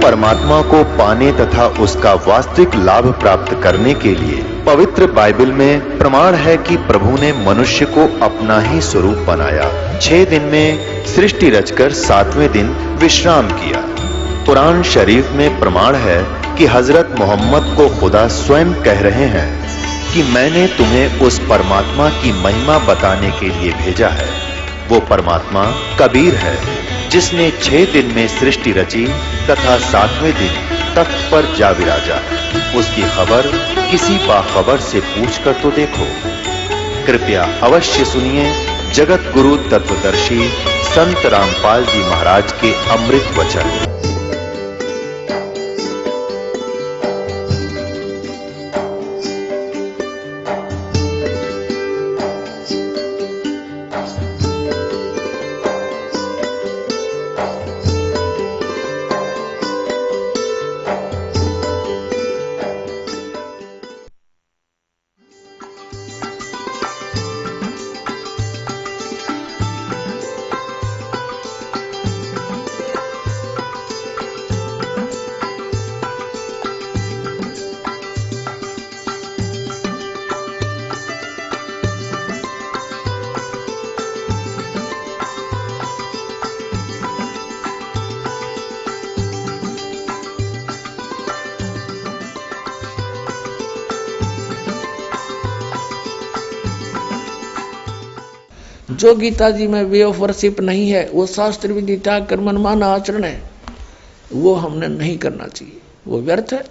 परमात्मा को पाने तथा उसका वास्तविक लाभ प्राप्त करने के लिए पवित्र बाइबल में प्रमाण है कि प्रभु ने मनुष्य को अपना ही स्वरूप बनाया। 6 दिन में सृष्टि रचकर 7वें दिन विश्राम किया। कुरान शरीफ में प्रमाण है कि हजरत मोहम्मद को खुदा स्वयं कह रहे हैं कि मैंने तुम्हें उस परमात्मा की महिमा बताने के लिए भेजा है। वो परमात्मा कबीर है जिसने 6 दिन में सृष्टि रची तथा 7वें दिन तख्त पर जा विराजा। उसकी खबर किसी बाखबर से पूछकर तो देखो। कृपया अवश्य सुनिए जगत गुरु तत्वदर्शी संत रामपाल जी महाराज के अमृत वचन। जो गीता जी में वे ऑफ वर्शिप नहीं है, वो शास्त्र विधि त्याग कर मनमाना आचरण है, वो हमने नहीं करना चाहिए, वो व्यर्थ है।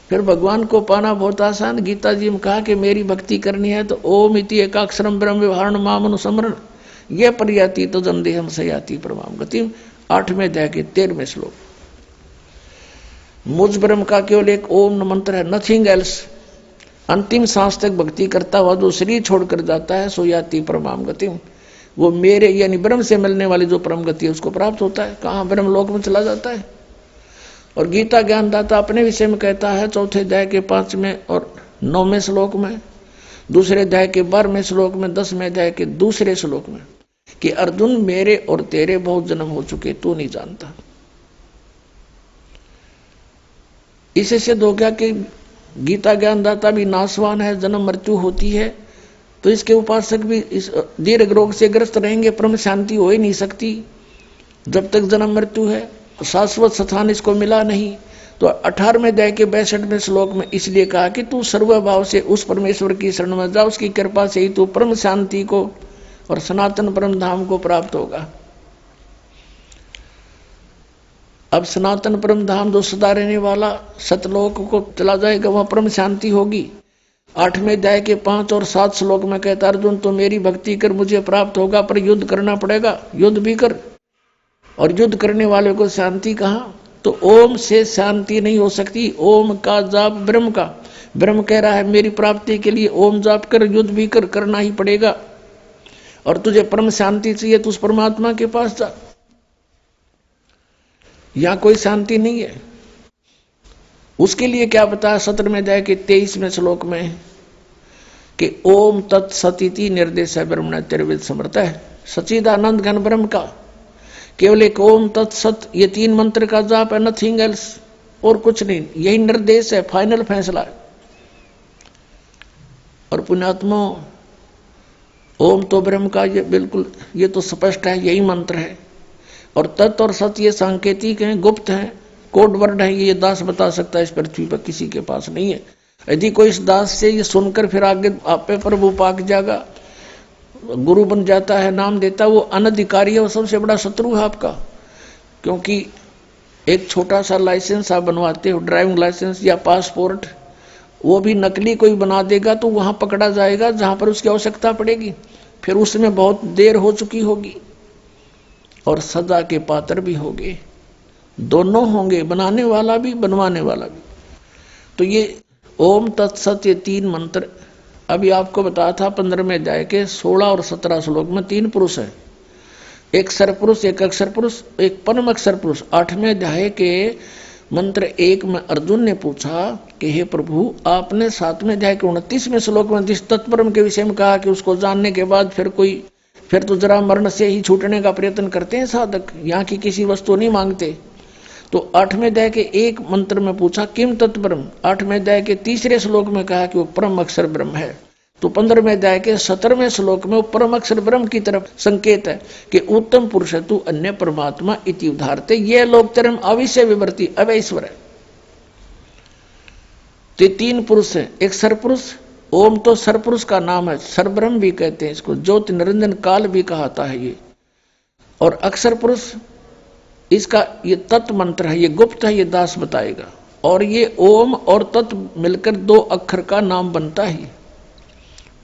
फिर भगवान को पाना बहुत आसान। गीता जी में कहा कि मेरी भक्ति करनी है तो ओम इति एकाक्षरम ब्रह्म व्यवहारण माम अनुसमरण ये पर्याति तो जन्देहम सयाति परमाम गतिम 8वें अध्याय के 13वें श्लोक। मुझ ब्रह्म का केवल एक ओम मंत्र है, नथिंग एल्स। अंतिम सांस तक भक्ति करता हुआ जो शरीर छोड़कर जाता है सो याति परमाम गतिम, वो मेरे यानी ब्रह्म से मिलने वाली जो परम गति है उसको प्राप्त होता है। कहाँ ब्रह्म लोक में चला जाता है। और गीता ज्ञानदाता अपने विषय में कहता है 4थे अध्याय के 5वें और 9वें श्लोक में, दूसरे अध्याय के 12वें श्लोक में, 10वें अध्याय के 2 श्लोक में कि अर्जुन मेरे और तेरे बहुत जन्म हो चुके, तू नहीं जानता। इसे सिद्ध हो गया कि गीता ज्ञानदाता भी नाशवान है, जन्म मृत्यु होती है, तो इसके उपासक भी इस दीर्घ रोग से ग्रस्त रहेंगे, परम शांति हो ही नहीं सकती जब तक जन्म मृत्यु है। शाश्वत स्थान इसको मिला नहीं। तो 18वें अध्याय के 62वें श्लोक में इसलिए कहा कि तू सर्वभाव से उस परमेश्वर की शरण में जा, उसकी कृपा से ही तू परम शांति को और सनातन परम धाम को प्राप्त होगा। अब सनातन परम धाम जो सदा रहने वाला सतलोक को चला जाएगा, वहां परम शांति होगी। 8वें अध्याय के 5 और 7 श्लोक में कहता अर्जुन तो मेरी भक्ति कर मुझे प्राप्त होगा, पर युद्ध करना पड़ेगा, युद्ध भी कर। और युद्ध करने वाले को शांति कहाँ? तो ओम से शांति नहीं हो सकती। ओम का जाप ब्रह्म का, ब्रह्म कह रहा है मेरी प्राप्ति के लिए ओम जाप कर, युद्ध भी कर, करना ही पड़ेगा। और तुझे परम शांति चाहिए तो उस परमात्मा के पास जा, यहां कोई शांति नहीं है। उसके लिए क्या बताया 17वें अध्याय के 23वें श्लोक में कि ओम तत्सतिति निर्देश है ब्रह्मण त्रिविध समर्थ है। सच्चिदानंद घन ब्रह्म का केवल एक ओम तत्सत, ये 3 मंत्र का जाप है, नथिंग एल्स, और कुछ नहीं। यही निर्देश है, फाइनल फैसला है। और पुण्यात्मा ओम तो ब्रह्म का ये बिल्कुल ये तो स्पष्ट है, यही मंत्र है। और तत् और सत ये सांकेतिक हैं, गुप्त हैं, कोड वर्ड है, ये दास बता सकता है, इस पृथ्वी पर किसी के पास नहीं है। यदि कोई इस दास से ये सुनकर फिर आगे आप पे प्रभु पाक जाएगा, गुरु बन जाता है, नाम देता, वो अनधिकारी है, वो सबसे बड़ा शत्रु है आपका। क्योंकि एक छोटा सा लाइसेंस आप बनवाते हो, ड्राइविंग लाइसेंस या पासपोर्ट, वो भी नकली कोई बना देगा तो वहां पकड़ा जाएगा जहां पर उसकी आवश्यकता पड़ेगी, फिर उसमें बहुत देर हो चुकी होगी और सजा के पात्र भी होंगे, दोनों होंगे, बनाने वाला भी बनवाने वाला भी। तो ये ओम तत्सत ये 3 मंत्र अभी आपको बताया था 15वें अध्याय के 16 और 17 श्लोक में 3 पुरुष है, एक सरपुरुष, एक अक्षर पुरुष, एक परम अक्षर पुरुष। 8वें अध्याय के मंत्र 1 में अर्जुन ने पूछा कि हे प्रभु, आपने 7वें अध्याय के 29वें श्लोक में जिस तत्परम के विषय में कहा कि उसको जानने के बाद फिर तो जरा मरण से ही छूटने का प्रयत्न करते हैं साधक, यहाँ की किसी वस्तु नहीं मांगते। तो 8वें अध्याय के एक मंत्र में पूछा किम तत्ब्रह्म, 8वें अध्याय के 3रे श्लोक में कहा कि वो परम अक्षर ब्रह्म है। तो 15वें अध्याय के 17वें श्लोक में वो परम अक्षर ब्रह्म की तरफ संकेत है कि उत्तम पुरुष तू अन्य परमात्मा इति उदाहरते, ये लोक तरम अविषय विवर्ती अवैश्वर है। तो 3 पुरुष है, एक सरपुरुष, ओम तो सरपुरुष का नाम है, सरब्रह्म भी कहते हैं इसको, ज्योति निरंजन काल भी कहता है ये, और अक्षर पुरुष इसका ये तत्व मंत्र है, ये गुप्त है, ये दास बताएगा। और ये ओम और तत्व मिलकर 2 अक्षर का नाम बनता है,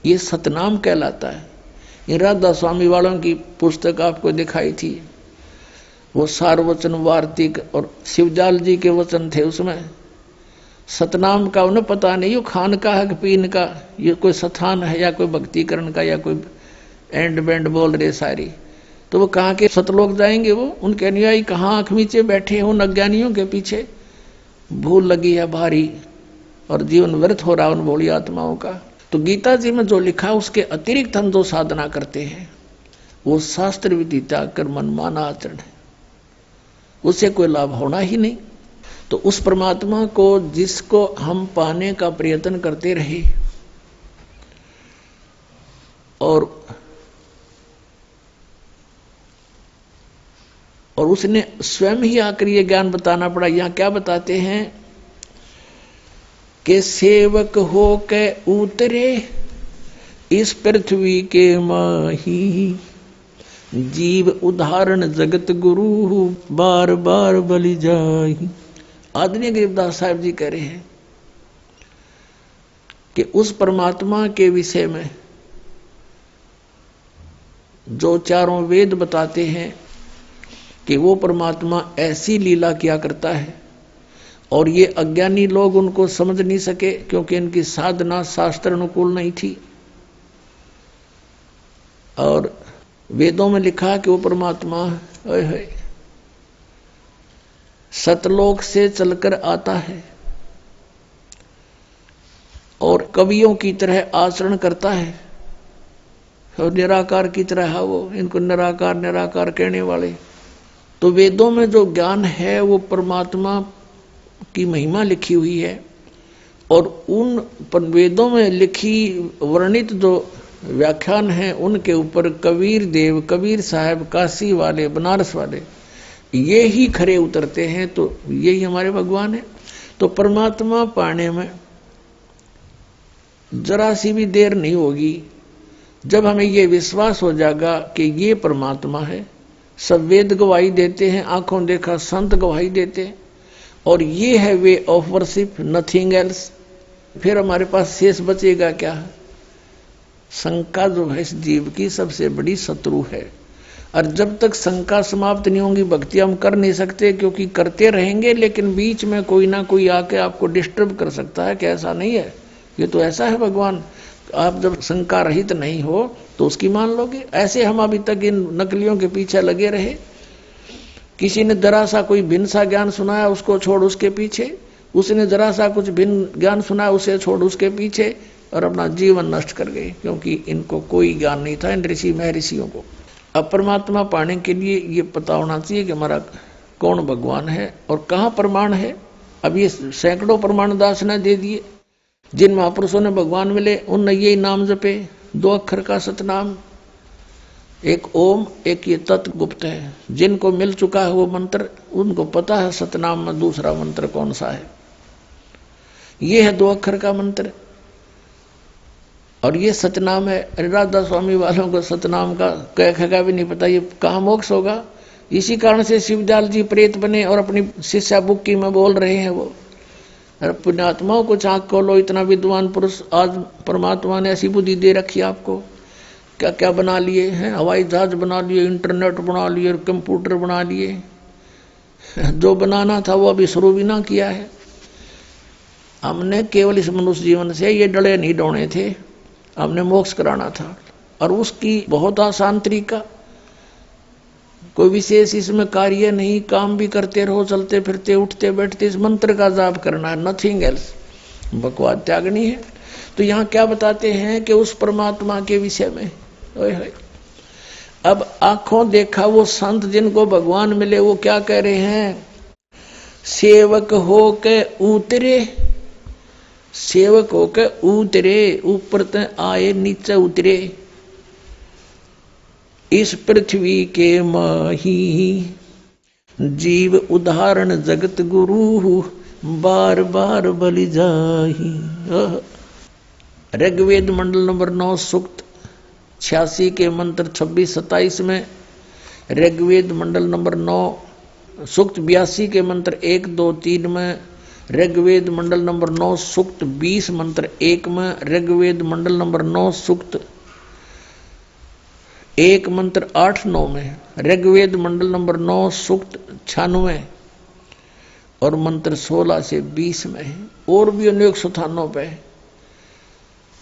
ये सतनाम कहलाता है। ये राधा स्वामी वालों की पुस्तक आपको दिखाई थी, वो सारवचन वार्तिक और शिवजाल जी के वचन थे, उसमें सतनाम का उन्हें पता नहीं, ये खान का है पीन का, ये कोई स्थान है या कोई भक्तिकरण का या कोई एंड बैंड बोल रहे सारी। तो वो कहाँ के सतलोक जाएंगे, वो उनके अनुयायी कहाँ आँख नीचे बैठे हैं उन अज्ञानियों के पीछे, भूल लगी है भारी और जीवन व्यर्थ हो रहा उन भोली आत्माओं का। तो गीता जी में जो लिखा उसके अतिरिक्त हम जो साधना करते हैं वो शास्त्र विधि त्याग कर मनमाना आचरण है, उससे कोई लाभ होना ही नहीं। तो उस परमात्मा को जिसको हम पाने का प्रयत्न करते रहे और उसने स्वयं ही आकर ये ज्ञान बताना पड़ा। यहां क्या बताते हैं कि सेवक हो के उतरे इस पृथ्वी के माही, जीव उदाहरण जगत गुरु बार बार बलि जाही। आदरणीय गरीबदास साहब जी कह रहे हैं कि उस परमात्मा के विषय में जो चारों वेद बताते हैं कि वो परमात्मा ऐसी लीला किया करता है और ये अज्ञानी लोग उनको समझ नहीं सके क्योंकि इनकी साधना शास्त्र अनुकूल नहीं थी। और वेदों में लिखा कि वो परमात्मा सतलोक से चलकर आता है और कवियों की तरह आचरण करता है और निराकार की तरह है वो, इनको निराकार निराकार कहने वाले। तो वेदों में जो ज्ञान है वो परमात्मा की महिमा लिखी हुई है और उन वेदों में लिखी वर्णित जो व्याख्यान है उनके ऊपर कबीर देव, कबीर साहब, काशी वाले, बनारस वाले ये ही खरे उतरते हैं। तो यही हमारे भगवान है। तो परमात्मा पाने में जरा सी भी देर नहीं होगी जब हमें ये विश्वास हो जाएगा कि ये परमात्मा है। सब वेद गवाही देते हैं, आंखों देखा संत गवाही देते हैं और ये है way of worship, nothing else. फिर हमारे पास शेष बचेगा क्या? शंका जो है इस जीव की सबसे बड़ी शत्रु है और जब तक शंका समाप्त नहीं होंगी भक्ति हम कर नहीं सकते, क्योंकि करते रहेंगे लेकिन बीच में कोई ना कोई आके आपको डिस्टर्ब कर सकता है कि ऐसा नहीं है, ये तो ऐसा है भगवान। आप जब शंका रहित नहीं हो तो उसकी मान लोगे। ऐसे हम अभी तक इन नकलियों के पीछे लगे रहे। किसी ने जरा सा कोई भिन्न सा ज्ञान सुनाया उसको छोड़ उसके पीछे, उसने जरा सा कुछ भिन्न ज्ञान सुनाया उसे छोड़ उसके पीछे और अपना जीवन नष्ट कर गए, क्योंकि इनको कोई ज्ञान नहीं था इन ऋषि महर्षियों को। अब परमात्मा पाने के लिए ये पता होना चाहिए कि हमारा कौन भगवान है और कहाँ प्रमाण है। अब ये सैकड़ों प्रमाण दास ने दे दिए। जिन महापुरुषों ने भगवान मिले उनने यही नाम जपे, 2 अक्षर का सतनाम, एक ओम, एक ये तत्व गुप्त है। जिनको मिल चुका है वो मंत्र उनको पता है सतनाम में दूसरा मंत्र कौन सा है। ये है 2 अक्षर का मंत्र और ये सतनाम है। राधा स्वामी वालों को सतनाम का कह भी नहीं पता, ये कहाँ मोक्ष होगा। इसी कारण से शिवजाल जी प्रेत बने और अपनी शिष्या बुक्की में बोल रहे हैं वो, पुण्यात्माओं को आँख खोलो, इतना विद्वान पुरुष आज परमात्मा ने ऐसी बुद्धि दे रखी आपको, क्या क्या बना लिए हैं, हवाई जहाज बना लिए, इंटरनेट बना लिए, कंप्यूटर बना लिए। जो बनाना था वो अभी शुरू भी ना किया है। हमने केवल इस मनुष्य जीवन से ये डले नहीं डोने थे, हमने मोक्ष कराना था और उसकी बहुत आसान तरीका, कोई विशेष इसमें कार्य नहीं, काम भी करते रहो, चलते फिरते उठते बैठते इस मंत्र का जाप करना है, नथिंग एल्स, बकवाद त्यागनी है। तो यहाँ क्या बताते हैं कि उस परमात्मा के विषय में अब आंखों देखा वो संत जिनको भगवान मिले वो क्या कह रहे हैं सेवक हो के उतरे, सेवक हो के उतरे, ऊपर ते आए नीचे उतरे। इस पृथ्वी के माही जीव उदाहरण जगत गुरु, बार बार बलि जाही। ऋग्वेद मंडल नंबर 9 सूक्त 86 के मंत्र 26-27 में, ऋग्वेद मंडल नंबर 9 सूक्त 82 के मंत्र 1, 2, 3 में, ऋग्वेद मंडल नंबर 9 सूक्त 20 मंत्र 1 में, ऋग्वेद मंडल नंबर 9 सूक्त 1 मंत्र 8-9 में, ऋग्वेद मंडल नंबर 9 सूक्त 96 और मंत्र 16 से 20 में है, और भी अनेक स्थानों पे।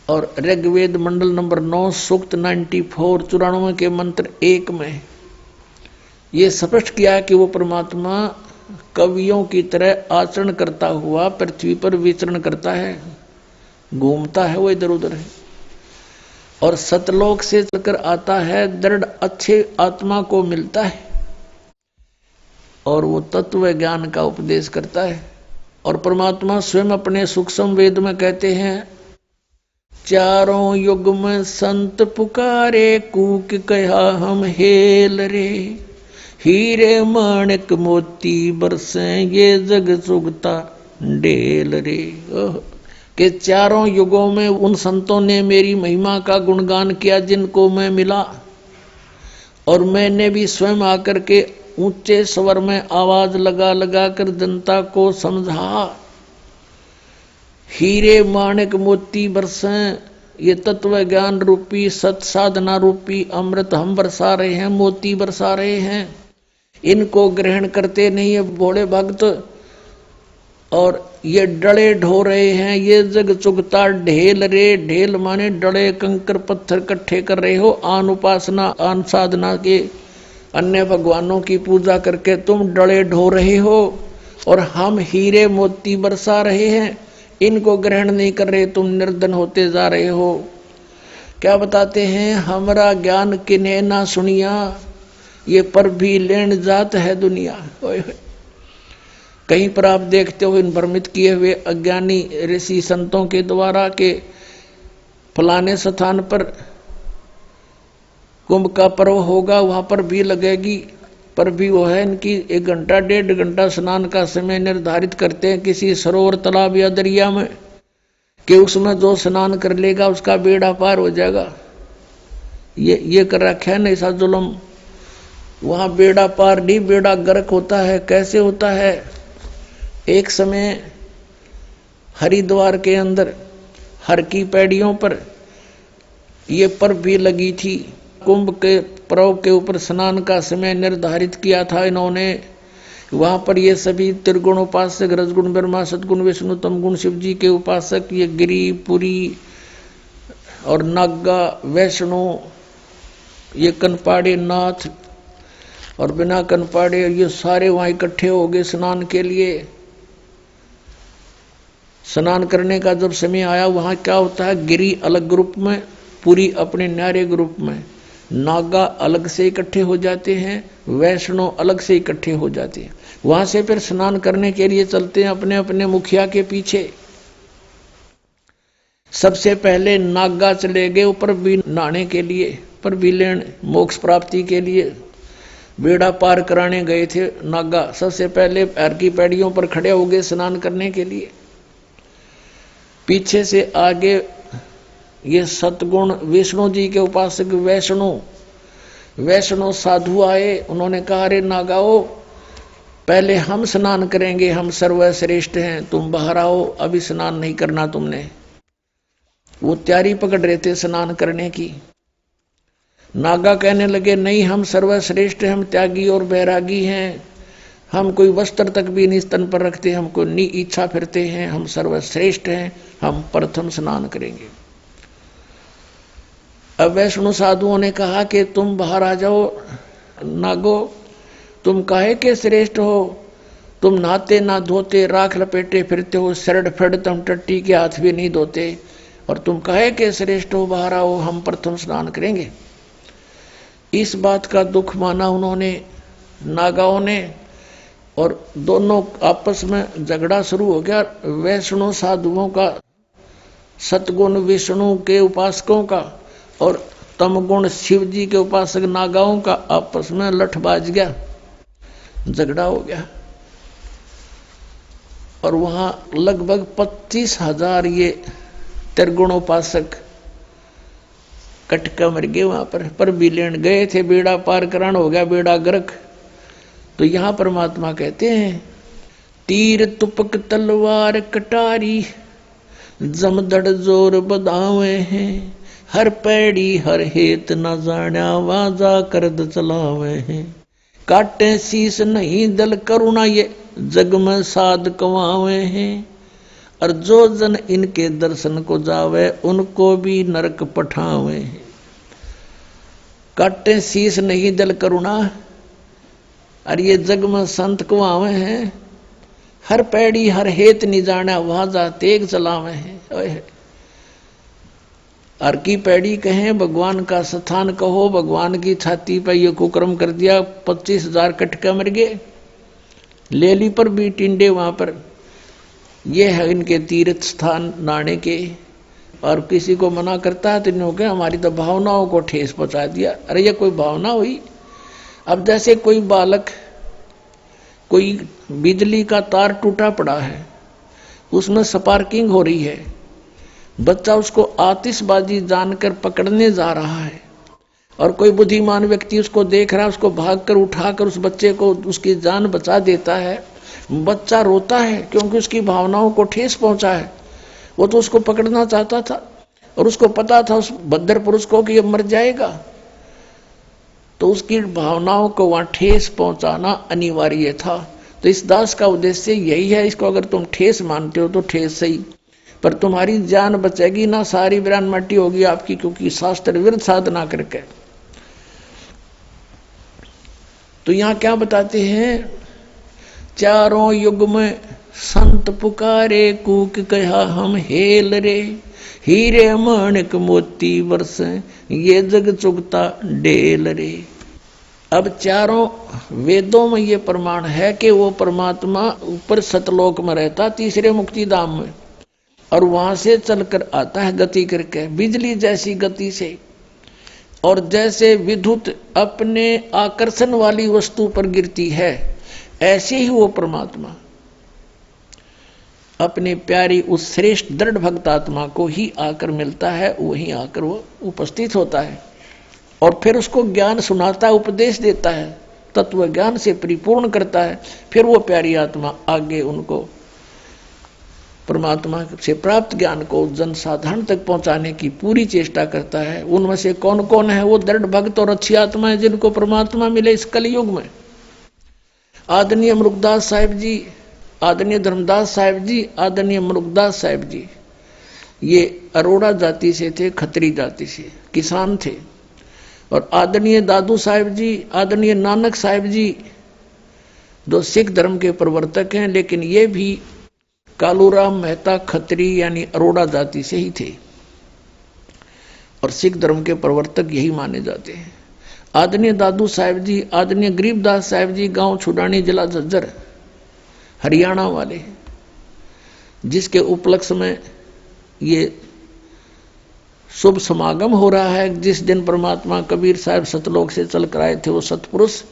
और ऋग्वेद मंडल नंबर 9 सूक्त 94 के मंत्र 1 में ये स्पष्ट किया कि वो परमात्मा कवियों की तरह आचरण करता हुआ पृथ्वी पर विचरण करता है, घूमता है, वो इधर उधर है, और सतलोक से चलकर आता है, दृढ़ अच्छे आत्मा को मिलता है और वो तत्व ज्ञान का उपदेश करता है। और परमात्मा स्वयं अपने सूक्ष्म वेद में कहते हैं, चारों युग में संत पुकारे, कूक कहा हम हेल रे, हीरे माणिक मोती बरसे, ये जग चुगता ढेल रे। कि चारों युगों में उन संतों ने मेरी महिमा का गुणगान किया जिनको मैं मिला, और मैंने भी स्वयं आकर के ऊंचे स्वर में आवाज लगा लगा कर जनता को समझा। हीरे माणिक मोती बरसे, ये तत्व ज्ञान रूपी सत साधना रूपी अमृत हम बरसा रहे हैं, मोती बरसा रहे हैं। इनको ग्रहण करते नहीं है भोले भक्त, और ये डले ढो रहे हैं, ये जग चुगता ढेल रे। ढेल माने डले कंकर पत्थर इकट्ठे कर रहे हो, आन उपासना आन साधना के अन्य भगवानों की पूजा करके तुम डले ढो रहे हो, और हम हीरे मोती बरसा रहे हैं, इनको ग्रहण नहीं कर रहे, तुम निर्धन होते जा रहे हो। क्या बताते हैं, हमारा ज्ञान किन्हें ना सुनिया, ये पर भी लेन जात है दुनिया। कहीं पर आप देखते हो इन भ्रमित किए हुए अज्ञानी ऋषि संतों के द्वारा के फलाने स्थान पर कुंभ का पर्व होगा, वहां पर भी लगेगी, पर भी वो है इनकी 1 घंटा 1.5 घंटा स्नान का समय निर्धारित करते हैं किसी सरोवर तालाब या दरिया में, कि उसमें जो स्नान कर लेगा उसका बेड़ा पार हो जाएगा। ये कर रखा है ना ऐसा जुल्म। वहां बेड़ा पार नहीं, बेड़ा गर्क होता है। कैसे होता है, एक समय हरिद्वार के अंदर हर की पैड़ियों पर ये पर्व भी लगी थी। कुंभ के पर्व के ऊपर स्नान का समय निर्धारित किया था इन्होंने। वहां पर ये सभी त्रिगुण उपासक, रजगुण ब्रह्मा, सतगुण विष्णु, तमगुण शिव जी के उपासक, ये गिरी पुरी और नागा वैष्णो, ये कनपाड़े नाथ और बिना कनपाड़े, ये सारे वहां इकट्ठे हो गए स्नान के लिए। स्नान करने का जब समय आया, वहां क्या होता है, गिरी अलग ग्रुप में, पुरी अपने न्यारे ग्रुप में, नागा अलग से इकट्ठे हो जाते हैं, वैष्णो अलग से इकट्ठे हो जाते हैं। वहां से फिर स्नान करने के लिए चलते हैं अपने अपने मुखिया के पीछे। सबसे पहले नागा चले गए ऊपर भी नहाने के लिए, पर भी लेन मोक्ष प्राप्ति के लिए बेड़ा पार कराने गए थे नागा। सबसे पहले हर की पैड़ियों पर खड़े हो गए स्नान करने के लिए। पीछे से आगे ये सतगुण विष्णु जी के उपासक वैष्णो साधु आए। उन्होंने कहा, अरे नागाओ, पहले हम स्नान करेंगे, हम सर्वश्रेष्ठ हैं, तुम बाहर आओ, अभी स्नान नहीं करना तुमने। वो तैयारी पकड़ रहे थे स्नान करने की। नागा कहने लगे, नहीं, हम सर्वश्रेष्ठ हैं, हम त्यागी और बैरागी हैं, हम कोई वस्त्र तक भी नहीं स्तन पर रखते, हमको नी इच्छा फिरते हैं, हम सर्वश्रेष्ठ हैं, हम प्रथम स्नान करेंगे। अब वैष्णो साधुओं ने कहा कि तुम बाहर आ जाओ नागो, तुम काहे के श्रेष्ठ हो, तुम नहाते ना धोते, राख लपेटे फिरते हो, सरड फड़ तुम टट्टी के हाथ भी नहीं धोते, और तुम काहे के श्रेष्ठ हो, बाहर आओ, हम प्रथम स्नान करेंगे। इस बात का दुख माना उन्होंने, नागाओं ने, और दोनों आपस में झगड़ा शुरू हो गया। वैष्णव साधुओं का, सतगुण विष्णु के उपासकों का, और तमगुण शिव जी के उपासक नागाओं का आपस में लठ बाज गया, झगड़ा हो गया। और वहां लगभग 25,000 ये त्रिगुणोपासक कटका मर गए वहां पर भी लेन गए थे, बेड़ा पार करान हो गया, बेड़ा गर्क। तो यहां परमात्मा कहते हैं, तीर तुपक तलवार कटारी जमदड़ जोर बदावे हैं, हर पैड़ी हर हेत न जाण्या वाजा करद चलावे हैं, काटे शीस नहीं दल करुणा ये जग में साध कमावे हैं, और जो जन इनके दर्शन को जावे उनको भी नरक पठावे हैं। काटे शीस नहीं दल करुणा, और ये जग में संत कमावे हैं, हर पैड़ी हर हेत नहीं जाना वाजा तेग चलावे हैं। हर की पैड़ी कहें भगवान का स्थान कहो, भगवान की छाती पर ये कुकर्म कर दिया, 25,000 कटका मर गए, ले ली पर भी टिंडे वहां पर। ये है इनके तीर्थ स्थान नाने के। और किसी को मना करता है तो इन्होंने हमारी तो भावनाओं को ठेस पहुंचा दिया। अरे ये कोई भावना हुई? अब जैसे कोई बालक, कोई बिजली का तार टूटा पड़ा है, उसमें स्पार्किंग हो रही है, बच्चा उसको आतिशबाजी जानकर पकड़ने जा रहा है, और कोई बुद्धिमान व्यक्ति उसको देख रहा है, उसको भागकर उठाकर उस बच्चे को उसकी जान बचा देता है। बच्चा रोता है क्योंकि उसकी भावनाओं को ठेस पहुंचा है। वो तो उसको पकड़ना चाहता था और उसको पता था उस बद्दर पुरुष को कि ये मर जाएगा, तो उसकी भावनाओं को वहां ठेस पहुंचाना अनिवार्य था। तो इस दास का उद्देश्य यही है, इसको अगर तुम ठेस मानते हो तो ठेस सही, पर तुम्हारी जान बचेगी ना, सारी वीरान मट्टी होगी आपकी, क्योंकि शास्त्र विरुद्ध साधना करके। तो यहां क्या बताते हैं, चारों युग में संत पुकारे, कूक कहा हम हेल रे, हीरे माणिक मोती वर्ष ये जग चुगता डेल रे। अब चारों वेदों में ये प्रमाण है कि वो परमात्मा ऊपर सतलोक में रहता, तीसरे मुक्ति धाम में, और वहां से चलकर आता है गति करके, बिजली जैसी गति से। और जैसे विद्युत अपने आकर्षण वाली वस्तु पर गिरती है, ऐसे ही वो परमात्मा अपने प्यारी उस श्रेष्ठ दृढ़ भक्त आत्मा को ही आकर मिलता है, वहीं आकर वो उपस्थित होता है और फिर उसको ज्ञान सुनाता है, उपदेश देता है, तत्व ज्ञान से परिपूर्ण करता है। फिर वो प्यारी आत्मा आगे उनको परमात्मा से प्राप्त ज्ञान को जनसाधारण तक पहुंचाने की पूरी चेष्टा करता है। उनमें से कौन कौन है वो दृढ़ भक्त और अच्छी आत्माएं जिनको परमात्मा मिले इस कलयुग में? आदरणीय मुरुगदास साहिब जी, आदरणीय धर्मदास साहिब जी, आदरणीय मुरुगदास साहिब जी, ये अरोड़ा जाति से थे, खत्री जाति से, किसान थे। और आदरणीय दादू साहिब जी, आदरणीय नानक साहिब जी, जो सिख धर्म के प्रवर्तक हैं, लेकिन ये भी कालूराम मेहता खत्री यानी अरोड़ा जाति से ही थे और सिख धर्म के प्रवर्तक यही माने जाते हैं। आदरणीय दादू साहिब जी, आदरणीय गरीबदास साहिब जी, गांव छुडानी, जिला झज्जर, हरियाणा वाले, जिसके उपलक्ष्य में ये शुभ समागम हो रहा है। जिस दिन परमात्मा कबीर साहब सतलोक से चल कर आए थे, वो सतपुरुष,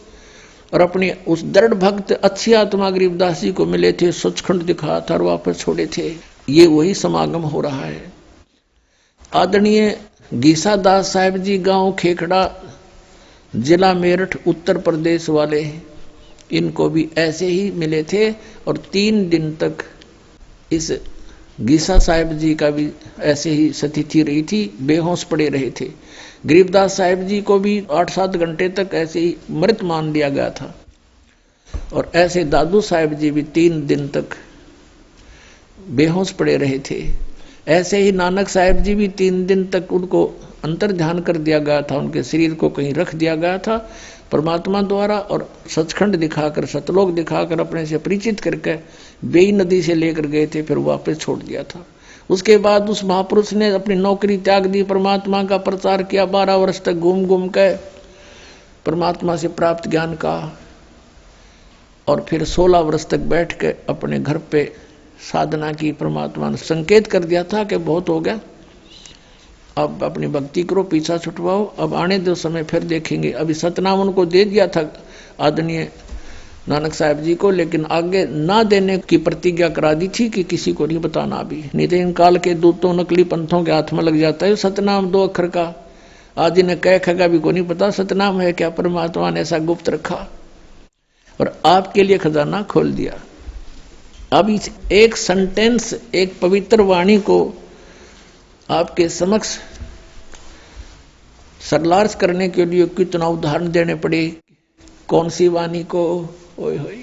और अपने उस दृढ़ भक्त अच्छी आत्मा गरीबदास जी को मिले थे, सचखंड दिखा था और वापस छोड़े थे। ये वही समागम हो रहा है। आदरणीय गीसा दास साहिब जी, गांव खेखड़ा, जिला मेरठ, उत्तर प्रदेश वाले, इनको भी ऐसे ही मिले थे और 3 दिन तक इस गीसा साहिब जी का भी ऐसे ही स्थिति रही थी, बेहोश पड़े रहे थे। गरीबदास साहिब जी को भी 8-7 घंटे तक ऐसे ही मृत मान लिया गया था और ऐसे दादू साहिब जी भी 3 दिन तक बेहोश पड़े रहे थे। ऐसे ही नानक साहिब जी भी 3 दिन तक उनको अंतर ध्यान कर दिया गया था, उनके शरीर को कहीं रख दिया गया था परमात्मा द्वारा, और सचखंड दिखाकर, सतलोक दिखाकर, अपने से परिचित करके बेई नदी से लेकर गए थे, फिर वापस छोड़ दिया था। उसके बाद उस महापुरुष ने अपनी नौकरी त्याग दी, परमात्मा का प्रचार किया, 12 वर्ष तक घूम घूम के परमात्मा से प्राप्त ज्ञान का और फिर 16 वर्ष तक बैठ के अपने घर पे साधना की। परमात्मा ने संकेत कर दिया था कि बहुत हो गया, अब अपनी भक्ति करो, पीछा छुटवाओ, अब आने दो समय, फिर देखेंगे। अभी सतनाम उनको दे दिया था आदरणीय नानक साहब जी को, लेकिन आगे ना देने की प्रतिज्ञा करा दी थी कि किसी को नहीं बताना अभी, नहीं तो इन काल के दूतों नकली पंथों के हाथ में लग जाता है। सतनाम 2 अक्षर का आदि ने कह खगा भी को नहीं पता सतनाम है क्या। परमात्मा ने ऐसा गुप्त रखा और आपके लिए खजाना खोल दिया। अब इस एक सेंटेंस, एक पवित्र वाणी को आपके समक्ष सरलार्थ करने के लिए कितना उदाहरण देने पड़े। कौन सी वाणी को? ओए होए,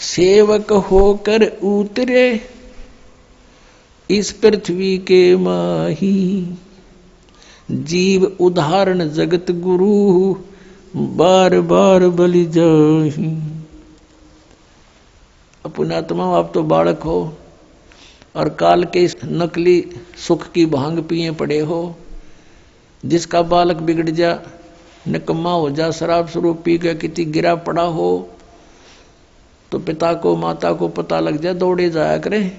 सेवक होकर उतरे इस पृथ्वी के माही, जीव उदाहरण जगत गुरु, बार बार बलि जाहि। पुण्यात्मा, आप तो बालक हो और काल के इस नकली सुख की भांग पिए पड़े हो। जिसका बालक बिगड़ जा, निकम्मा हो जा, शराब स्वरूप पी के किसी गिरा पड़ा हो, तो पिता को माता को पता लग जाए, दौड़े जाया करें,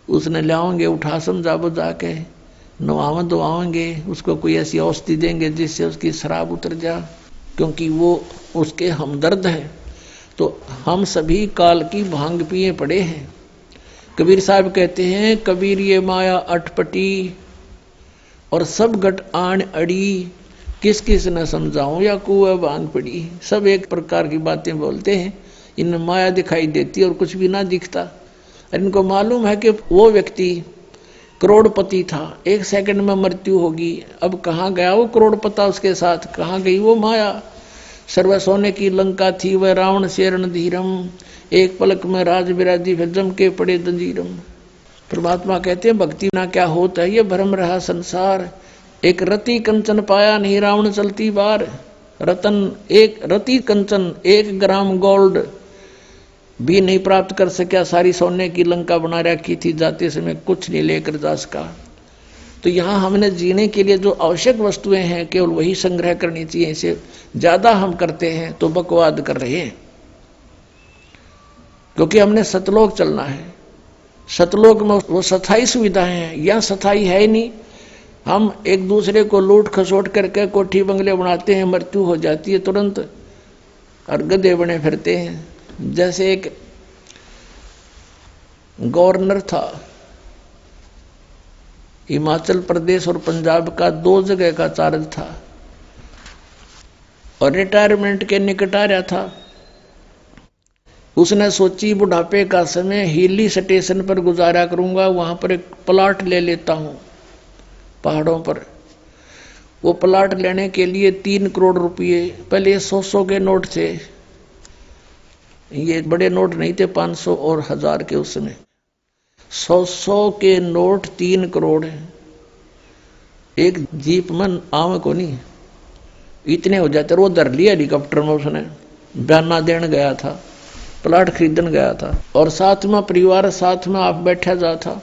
उसने लाओगे, उठा समझा बुझा के नवावा धोआएंगे, उसको कोई ऐसी औषधि देंगे जिससे उसकी शराब उतर जा, क्योंकि वो उसके हमदर्द है। तो हम सभी काल की भांग पिए पड़े हैं। कबीर साहब कहते हैं, कबीर ये माया अटपटी और सब घट आन अड़ी, किस किस न समझाऊं या कुआ भांग पड़ी। सब एक प्रकार की बातें बोलते हैं, इनमें माया दिखाई देती है और कुछ भी ना दिखता। इनको मालूम है कि वो व्यक्ति करोड़पति था, 1 सेकंड में मृत्यु होगी। अब कहाँ गया वो करोड़पता, उसके साथ कहाँ गई वो माया। सर्व सोने की लंका थी वह रावण से रणधीरम, एक पलक में राज विराजी फिर जम के पड़े जंजीरम। परमात्मा कहते हैं भक्ति ना क्या होता है, ये भ्रम रहा संसार। एक रति कंचन पाया नहीं रावण चलती बार, रतन एक रति कंचन 1 ग्राम गोल्ड भी नहीं प्राप्त कर सका, सारी सोने की लंका बना रखी थी, जाते समय कुछ नहीं लेकर जा सका। तो यहाँ हमने जीने के लिए जो आवश्यक वस्तुएं हैं केवल वही संग्रह करनी चाहिए। इसे ज्यादा हम करते हैं तो बकवाद कर रहे हैं, क्योंकि हमने सतलोक चलना है। सतलोक में वो सथाई सुविधाएं हैं, यहाँ सथाई है ही नहीं। हम एक दूसरे को लूट खसोट करके कोठी बंगले बनाते हैं, मृत्यु हो जाती है तुरंत और गधे बने फिरते हैं। जैसे एक गवर्नर था हिमाचल प्रदेश और पंजाब का, 2 जगह का चार्ज था और रिटायरमेंट के निकट आ रहा था। उसने सोची बुढ़ापे का समय हिली स्टेशन पर गुजारा करूंगा, वहां पर एक प्लाट ले लेता हूं पहाड़ों पर। वो प्लाट लेने के लिए 3 करोड़ रुपये, पहले 100 के नोट थे, ये बड़े नोट नहीं थे, 500 और 1000 के उस समय। 100 के नोट 3 करोड़ है। एक जीप में आम को नहीं इतने हो जाते। वो धर लिया हेलीकॉप्टर में, उसने बयाना देने गया था, प्लाट खरीदने गया था और साथ में परिवार साथ में आप बैठा जा था।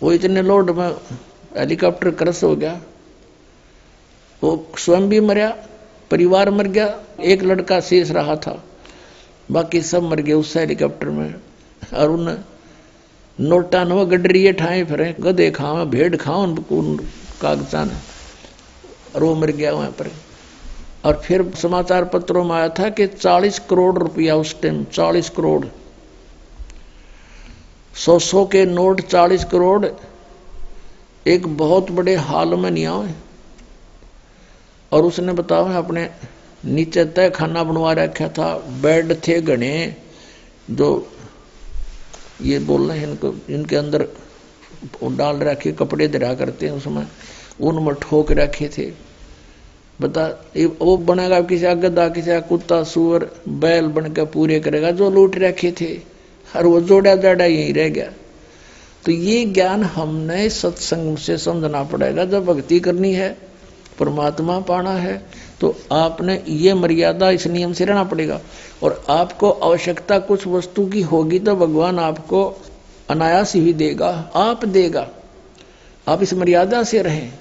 वो इतने लोड में हेलीकॉप्टर क्रश हो गया, वो स्वयं भी मरा, परिवार मर गया, एक लड़का शेष रहा था, बाकी सब मर गए उस हेलीकॉप्टर में। और उन नोटा न गडरिए ठाए फिर गधे खाओ भेड़ खाओ कागजान, और वो मर गया वहां पर। और फिर समाचार पत्रों में आया था कि 40 करोड़ रुपया उस टाइम, 40 करोड़, 100 के नोट 40 करोड़, एक बहुत बड़े हाल में नहीं आए। और उसने बताया अपने नीचे तय खाना बनवा रखा था, बेड थे घने, जो ये बोल रहे हैं इनको, इनके अंदर डाल रखे कपड़े दरा करते हैं, उसमें उनमें ठोक रखे थे। बता वो बनेगा किसी गधा, किसी कुत्ता, सुअर, बैल बन के पूरे करेगा जो लूट रखे थे, और वो जोड़ा जाड़ा यही रह गया। तो ये ज्ञान हमने सत्संग से समझना पड़ेगा। जब भक्ति करनी है, परमात्मा पाना है, तो आपने ये मर्यादा, इस नियम से रहना पड़ेगा। और आपको आवश्यकता कुछ वस्तु की होगी तो भगवान आपको अनायास ही देगा, आप देगा। आप इस मर्यादा से रहें।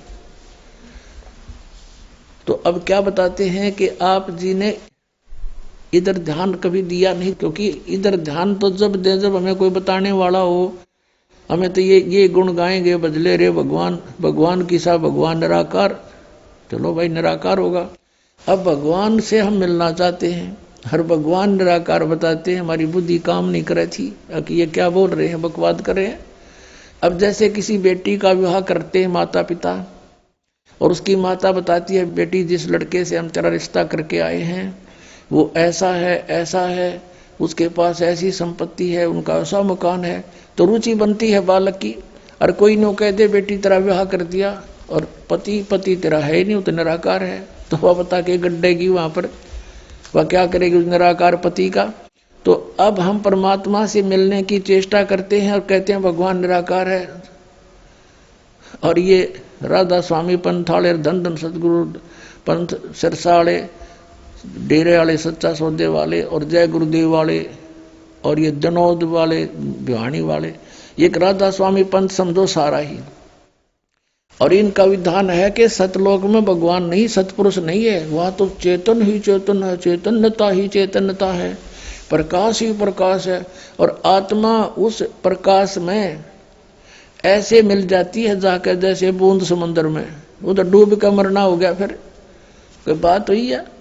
तो अब क्या बताते हैं कि आप जी ने इधर ध्यान कभी दिया नहीं, क्योंकि इधर ध्यान तो जब दे जब हमें कोई बताने वाला हो। हमें तो ये गुण गाएंगे, बजले रे भगवान, भगवान की सा भगवान निराकार, चलो भाई निराकार होगा। अब भगवान से हम मिलना चाहते हैं, हर भगवान निराकार बताते हैं, हमारी बुद्धि काम नहीं करे थी कि ये क्या बोल रहे हैं, बकवाद कर रहे हैं। अब जैसे किसी बेटी का विवाह करते हैं माता पिता, और उसकी माता बताती है बेटी जिस लड़के से हम तेरा रिश्ता करके आए हैं वो ऐसा है, उसके पास ऐसी संपत्ति है, उनका ऐसा मकान है, तो रुचि बनती है बालक की। और कोई नो कह दे बेटी तेरा विवाह कर दिया और पति तेरा है ही नहीं, वो तो निराकार है, तो वह बता के गड्ढेगी वहां पर, वह क्या करेगी उस निराकार पति का। तो अब हम परमात्मा से मिलने की चेष्टा करते हैं और कहते हैं भगवान निराकार है। और ये राधा स्वामी पंथाले, धन धन सतगुरु पंथ सिरसाले, डेरे वाले, सच्चा सौदे वाले और जय गुरुदेव वाले और ये जनौद वाले, भिवानी वाले, ये राधा स्वामी पंथ समझो सारा ही। और इनका विधान है कि सतलोक में भगवान नहीं, सतपुरुष नहीं है, वहां तो चेतन ही चेतन है, चैतन्यता ही चैतन्यता है, प्रकाश ही प्रकाश है। और आत्मा उस प्रकाश में ऐसे मिल जाती है जाकर जैसे बूंद समंदर में, उधर डूब कर मरना हो गया, फिर कोई बात हुई है।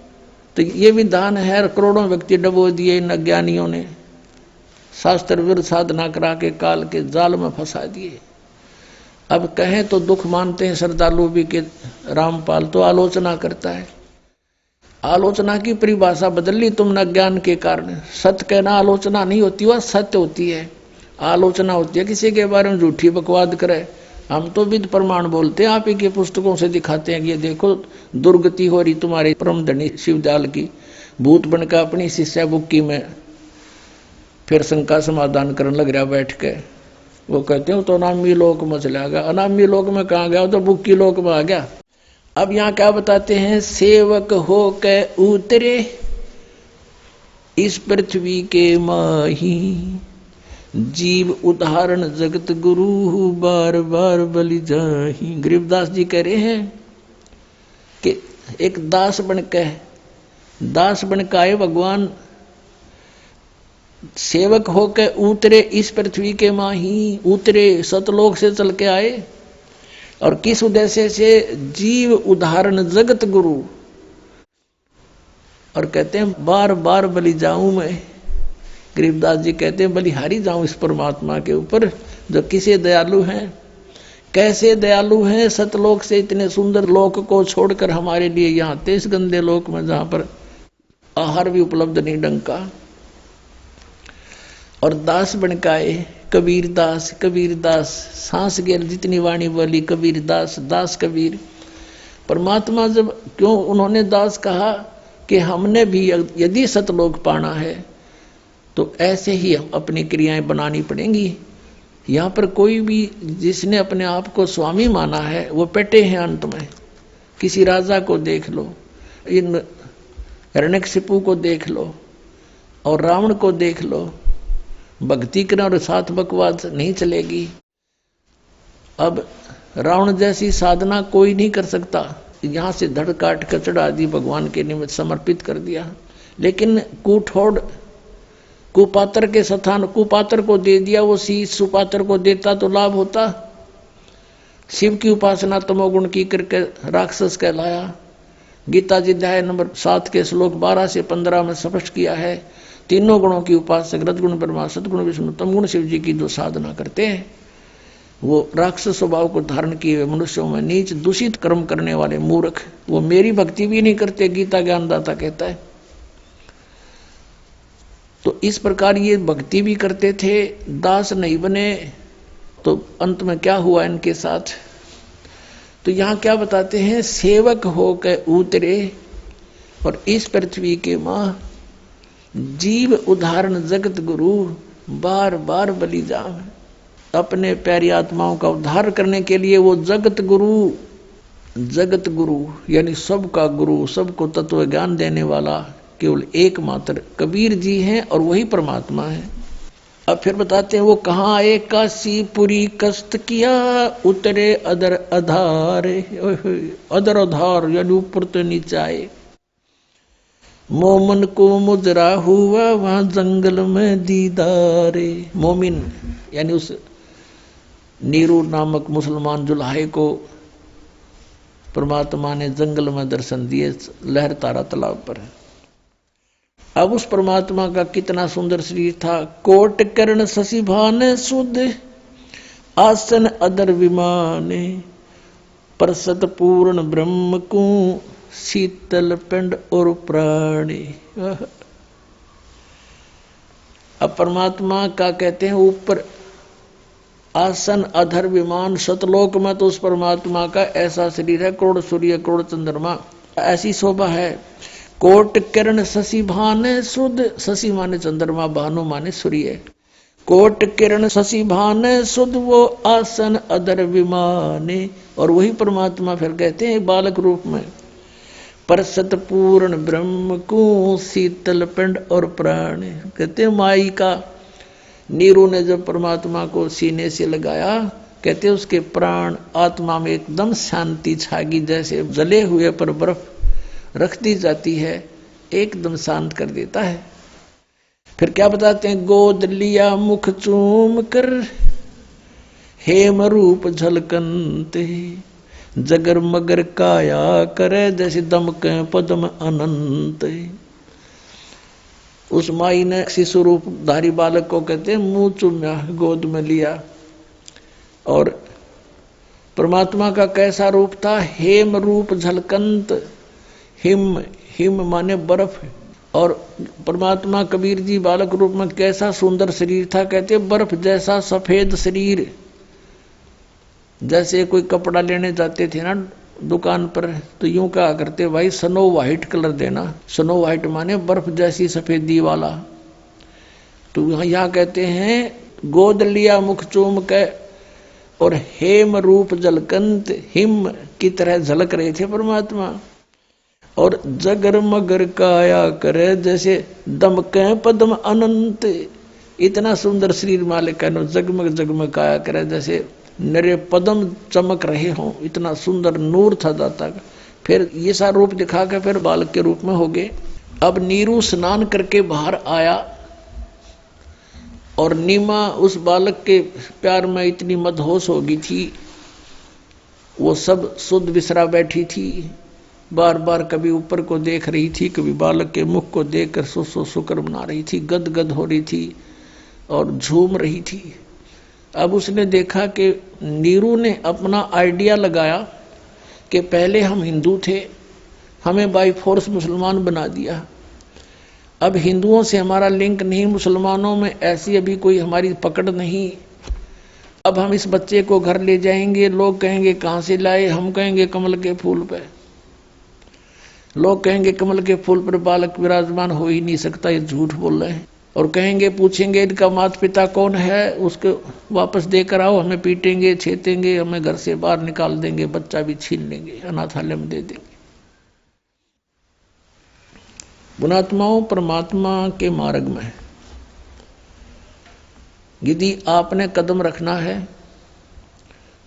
तो ये विधान है, करोड़ों व्यक्ति डबो दिए इन अज्ञानियों ने, शास्त्र विरुद्ध साधना करा के काल के जाल में फंसा दिए। अब कहें तो दुख मानते हैं श्रद्धालु भी कि रामपाल तो आलोचना करता है। आलोचना की परिभाषा बदल ली तुमने अज्ञान के कारण। सत्य कहना आलोचना नहीं होती, वह सत्य होती है। आलोचना होती है किसी के बारे में झूठी बकवाद करे। हम तो विद प्रमाण बोलते हैं, आप ही के पुस्तकों से दिखाते हैं कि ये देखो दुर्गति हो रही तुम्हारे परम धनी शिवदयाल की, भूत बनकर अपनी शिष्या बुक्की में फिर शंका समाधान करने लग रहा बैठ के। वो कहते हो तो अनामी लोक में चला गया, अनामी लोक में कहाँ गया, तो बुक्की लोक में आ गया। अब यहाँ क्या बताते हैं, सेवक हो के उतरे इस पृथ्वी के माही, जीव उदाहरण जगत गुरु बार बार बलि जाही। गरीबदास जी कह रहे हैं कि एक दास बनकर आए भगवान, सेवक होकर उतरे इस पृथ्वी के माही, उतरे सतलोक से चल के आए। और किस उद्देश्य से, जीव उदाहरण जगत गुरु। और कहते हैं बार बार बलि जाऊं मैं। गरीबदास जी कहते हैं बलिहारी जाऊं इस परमात्मा के ऊपर जो किसे दयालु हैं, कैसे दयालु हैं। सतलोक से इतने सुंदर लोक को छोड़कर हमारे लिए यहाँ आते इस गंदे लोक में जहां पर आहार भी उपलब्ध नहीं ढंग का। और दास बनकाए कबीरदास, सांस गेर जितनी वाणी बोली कबीरदास, दास कबीर। परमात्मा जब क्यों उन्होंने दास कहा कि हमने भी यदि सतलोक पाना है तो ऐसे ही हम अपनी क्रियाएं बनानी पड़ेंगी। यहाँ पर कोई भी जिसने अपने आप को स्वामी माना है वो पेटे हैं अंत में। किसी राजा को देख लो, इन हिरण्यकशिपु को देख लो और रावण को देख लो, भक्ति करना और साथ बकवाद नहीं चलेगी। अब रावण जैसी साधना कोई नहीं कर सकता, यहाँ से धड़ काट कर चढ़ा दी, भगवान के निमित्त समर्पित कर दिया। लेकिन कुठोड़ कुपात्र के स्थान कुपात्र को दे दिया, वो शीश सुपात्र को देता तो लाभ होता। शिव की उपासना तमोगुण की करके राक्षस कहलाया। गीता जी अध्याय नंबर 7 के श्लोक 12 से 15 में स्पष्ट किया है, तीनों गुणों की उपासक रजगुण ब्रह्मा, सदगुण विष्णु, तमगुण शिव जी की जो साधना करते हैं वो राक्षस स्वभाव को धारण किए हुए मनुष्यों में नीच दूषित कर्म करने वाले मूर्ख, वो मेरी भक्ति भी नहीं करते, गीता ज्ञानदाता कहता है। तो इस प्रकार ये भक्ति भी करते थे, दास नहीं बने, तो अंत में क्या हुआ इनके साथ। तो यहाँ क्या बताते हैं, सेवक होकर उतरे और इस पृथ्वी के माँ, जीव उदाहरण जगत गुरु बार बार बलि जाम। अपने प्यारी आत्माओं का उद्धार करने के लिए वो जगत गुरु यानी सबका गुरु, सबको तत्व ज्ञान देने वाला केवल एकमात्र कबीर जी हैं और वही परमात्मा है। अब फिर बताते हैं वो कहाँ आए, काशीपुरी कष्ट किया उतरे अदर आधार, अदर आधार यानी ऊपर तो नीचे आए। मोमन को मुजरा हुआ वहां जंगल में दीदारे। मोमिन यानी उस नीरू नामक मुसलमान जुल्हाए को परमात्मा ने जंगल में दर्शन दिए, लहर तारा तालाब पर है। अब उस परमात्मा का कितना सुंदर शरीर था। कोट कर्ण शशि भान सुध आसन अदर विमाने, परसत पूर्ण ब्रह्म को शीतल पिंड और प्राणी। अब परमात्मा का कहते हैं ऊपर आसन अधर विमान, सतलोक में तो उस परमात्मा का ऐसा शरीर है, करोड़ सूर्य करोड़ चंद्रमा, ऐसी शोभा है। कोट किरण शशि भाने सुध, शशि माने चंद्रमा, भानु माने सूर्य। कोट किरण शशि भाने सुध वो आसन अधर विमाने। और वही परमात्मा फिर कहते हैं बालक रूप में, परसत पूर्ण ब्रह्म को शीतल पिंड और प्राण। कहते हैं माई का नीरू ने जब परमात्मा को सीने से लगाया, कहते उसके प्राण आत्मा में एकदम शांति छागी, जैसे जले हुए पर बर्फ रख दी जाती है, एकदम शांत कर देता है। फिर क्या बताते हैं, गोद लिया मुख चूम कर हेम रूप झलकनते, जगर मगर काया करे जैसे दमके पद्म अनंत। उस माई ने शिशु रूप धारी बालक को कहते हैं मुंह चूम्या, गोद में लिया। और परमात्मा का कैसा रूप था, हेम रूप झलकंत। हिम, हिम माने बर्फ। और परमात्मा कबीर जी बालक रूप में कैसा सुंदर शरीर था, कहते बर्फ जैसा सफेद शरीर। जैसे कोई कपड़ा लेने जाते थे ना दुकान पर, तो यूं कहा करते भाई स्नो व्हाइट कलर देना। स्नो व्हाइट माने बर्फ जैसी सफेदी वाला। तो यहाँ कहते हैं गोद लिया मुख चूम के और हेम रूप जलकंत, हिम की तरह झलक रहे थे परमात्मा। और जगर मगर काया करे जैसे दमके पद्म अनंत। इतना सुंदर शरीर मालिक का जगमग जगमग काया करे जैसे नरे पद्म चमक रहे हों, इतना सुंदर नूर था दाता का। फिर ये सा रूप दिखा के फिर बालक के रूप में हो गए। अब नीरू स्नान करके बाहर आया और नीमा उस बालक के प्यार में इतनी मदहोश हो गई थी, वो सब शुद्ध विसरा बैठी थी। बार बार कभी ऊपर को देख रही थी, कभी बालक के मुख को देखकर सो शुक्र मना रही थी, गदगद हो रही थी और झूम रही थी। अब उसने देखा कि नीरू ने अपना आइडिया लगाया कि पहले हम हिंदू थे, हमें बाई फोर्स मुसलमान बना दिया। अब हिंदुओं से हमारा लिंक नहीं, मुसलमानों में ऐसी अभी कोई हमारी पकड़ नहीं। अब हम इस बच्चे को घर ले जाएंगे, लोग कहेंगे कहाँ से लाए, हम कहेंगे कमल के फूल पे। लोग कहेंगे कमल के फूल पर बालक विराजमान हो ही नहीं सकता, ये झूठ बोल रहे हैं। और कहेंगे पूछेंगे इनका माता पिता कौन है, उसको वापस देकर आओ, हमें पीटेंगे छेतेंगे, हमें घर से बाहर निकाल देंगे, बच्चा भी छीन लेंगे, अनाथालय में दे देंगे। पुणात्माओं परमात्मा के मार्ग में यदि आपने कदम रखना है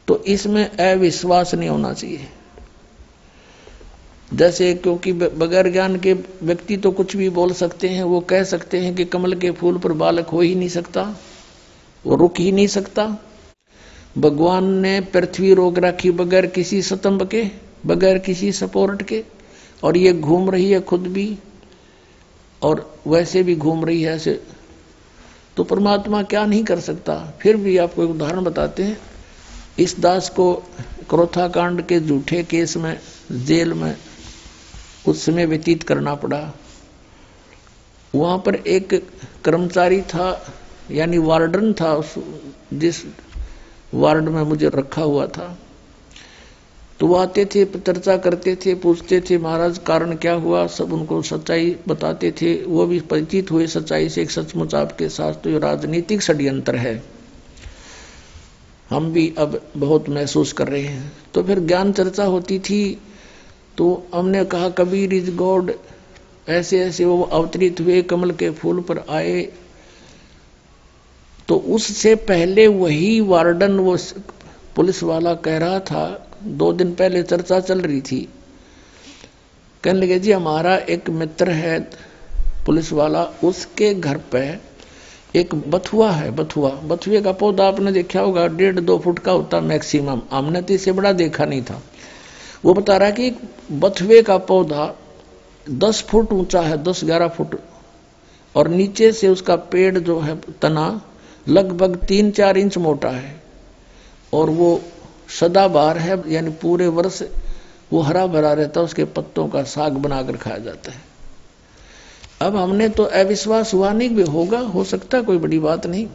तो इसमें अविश्वास नहीं होना चाहिए। जैसे क्योंकि बगैर ज्ञान के व्यक्ति तो कुछ भी बोल सकते हैं, वो कह सकते हैं कि कमल के फूल पर बालक हो ही नहीं सकता, वो रुक ही नहीं सकता। भगवान ने पृथ्वी रोक रखी बगैर किसी स्तंभ के, बगैर किसी सपोर्ट के, और ये घूम रही है खुद भी और वैसे भी घूम रही है ऐसे। तो परमात्मा क्या नहीं कर सकता। फिर भी आपको एक उदाहरण बताते हैं। इस दास को क्रोथा कांड के झूठे केस में जेल में कुछ समय व्यतीत करना पड़ा। वहां पर एक कर्मचारी था, यानी वार्डन था, जिस वार्ड में मुझे रखा हुआ था। तो वो आते थे, चर्चा करते थे, पूछते थे महाराज कारण क्या हुआ, सब उनको सच्चाई बताते थे। वो भी परिचित हुए सच्चाई से, एक सचमुच आपके साथ तो ये राजनीतिक षड्यंत्र है, हम भी अब बहुत महसूस कर रहे हैं। तो फिर ज्ञान चर्चा होती थी, तो हमने कहा कबीर इज गॉड, ऐसे ऐसे वो अवतरित हुए, कमल के फूल पर आए। तो उससे पहले वही वार्डन, वो पुलिस वाला कह रहा था, 2 दिन पहले चर्चा चल रही थी कहने लगे जी हमारा एक मित्र है पुलिस वाला, उसके घर पे एक बथुआ है। बथुए का पौधा आपने देखा होगा, 1.5-2 फुट का होता मैक्सिमम। हमने तो इससे बड़ा देखा नहीं था। वो बता रहा है कि बथुए का पौधा 10 फुट ऊंचा है, 10-11 फुट, और नीचे से उसका पेड़ जो है तना लगभग 3-4 इंच मोटा है, और वो सदाबहार है, यानी पूरे वर्ष वो हरा भरा रहता है। उसके पत्तों का साग बनाकर खाया जाता है। अब हमने तो अविश्वास हुआ नहीं, भी होगा, हो सकता है, कोई बड़ी बात नहीं।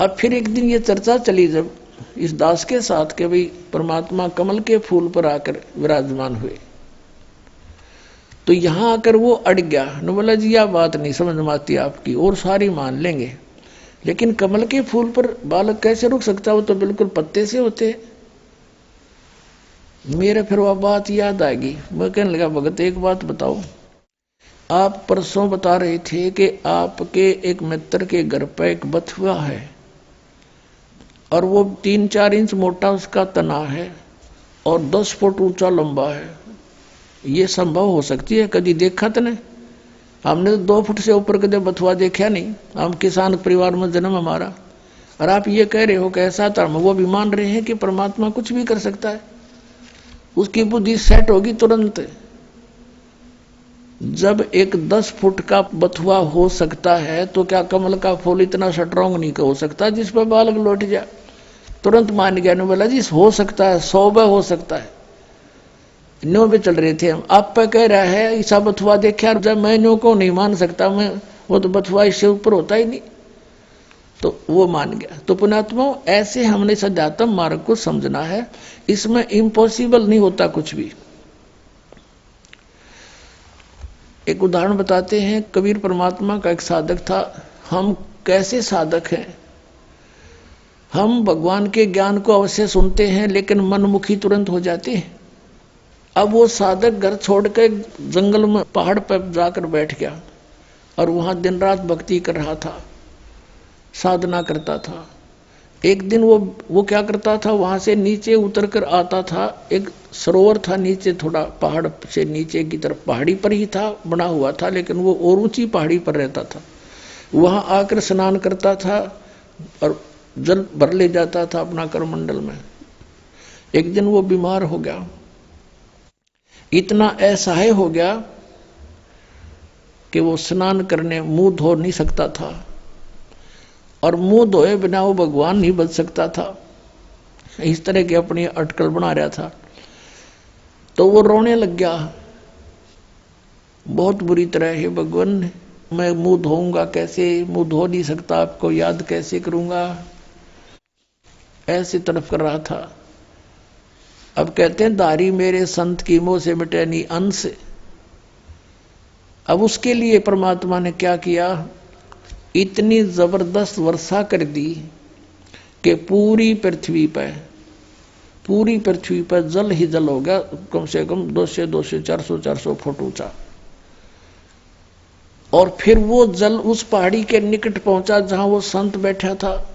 अब फिर एक दिन ये चर्चा चली जब इस दास के साथ के भाई परमात्मा कमल के फूल पर आकर विराजमान हुए, तो यहां आकर वो अड़ गया न, बोला जी यह बात नहीं समझ में आती आपकी, और सारी मान लेंगे, लेकिन कमल के फूल पर बालक कैसे रुक सकता, वो तो बिल्कुल पत्ते से होते। मेरे फिर वह बात याद आएगी। मैं कहने लगा भगत एक बात बताओ, आप परसों बता रहे थे कि आपके एक मित्र के घर पर एक बथुआ है और वो 3-4 इंच मोटा उसका तना है और 10 फुट ऊंचा लंबा है। ये संभव हो सकती है? कभी देखा तो नहीं, हमने तो 2 फुट से ऊपर कदे बथुआ देखा नहीं। हम किसान परिवार में जन्म हमारा, और आप ये कह रहे हो कि ऐसा धर्म, वो भी मान रहे हैं कि परमात्मा कुछ भी कर सकता है। उसकी बुद्धि सेट होगी तुरंत। जब एक 10 फुट का बथुआ हो सकता है तो क्या कमल का फूल इतना स्ट्रॉन्ग नहीं हो सकता जिस पर बालक लौट जाए? तुरंत मान गया, ने बोला जी हो सकता है, 100 हो सकता है। न्यो पे चल रहे थे हम, आप पे कह रहा है ऐसा बथुआ देखा, जब मैं न्यो को नहीं मान सकता, मैं वो तो बथुआ इससे ऊपर होता ही नहीं, तो वो मान गया। तो पुण्यात्मा ऐसे हमने सध्यात्म मार्ग को समझना है, इसमें इम्पॉसिबल नहीं होता कुछ भी। एक उदाहरण बताते हैं, कबीर परमात्मा का एक साधक था। हम कैसे साधक हैं, हम भगवान के ज्ञान को अवश्य सुनते हैं लेकिन मनमुखी तुरंत हो जाते हैं। अब वो साधक घर छोड़कर जंगल में पहाड़ पर जाकर बैठ गया और वहां दिन रात भक्ति कर रहा था, साधना करता था। एक दिन वो क्या करता था, वहां से नीचे उतर कर आता था, एक सरोवर था नीचे, थोड़ा पहाड़ से नीचे की तरफ, पहाड़ी पर ही था, बना हुआ था, लेकिन वो और ऊंची पहाड़ी पर रहता था। वहां आकर स्नान करता था और जल भर ले जाता था अपना करमंडल में। एक दिन वो बीमार हो गया, इतना असहाय हो गया कि वो स्नान करने मुंह धो नहीं सकता था, और मुंह धोए बिना वो भगवान नहीं बच सकता था। इस तरह की अपनी अटकल बना रहा था। तो वो रोने लग गया बहुत बुरी तरह, हे भगवान मैं मुंह धोऊंगा कैसे, मुंह धो नहीं सकता, आपको याद कैसे करूंगा, ऐसे तरफ कर रहा था। अब कहते हैं दारी मेरे संत की मोह से मिटे नहीं अंश। अब उसके लिए परमात्मा ने क्या किया, इतनी जबरदस्त वर्षा कर दी कि पूरी पृथ्वी पर जल ही जल हो गया, कम से कम 200-400 फुट ऊंचा। और फिर वो जल उस पहाड़ी के निकट पहुंचा जहां वो संत बैठा था।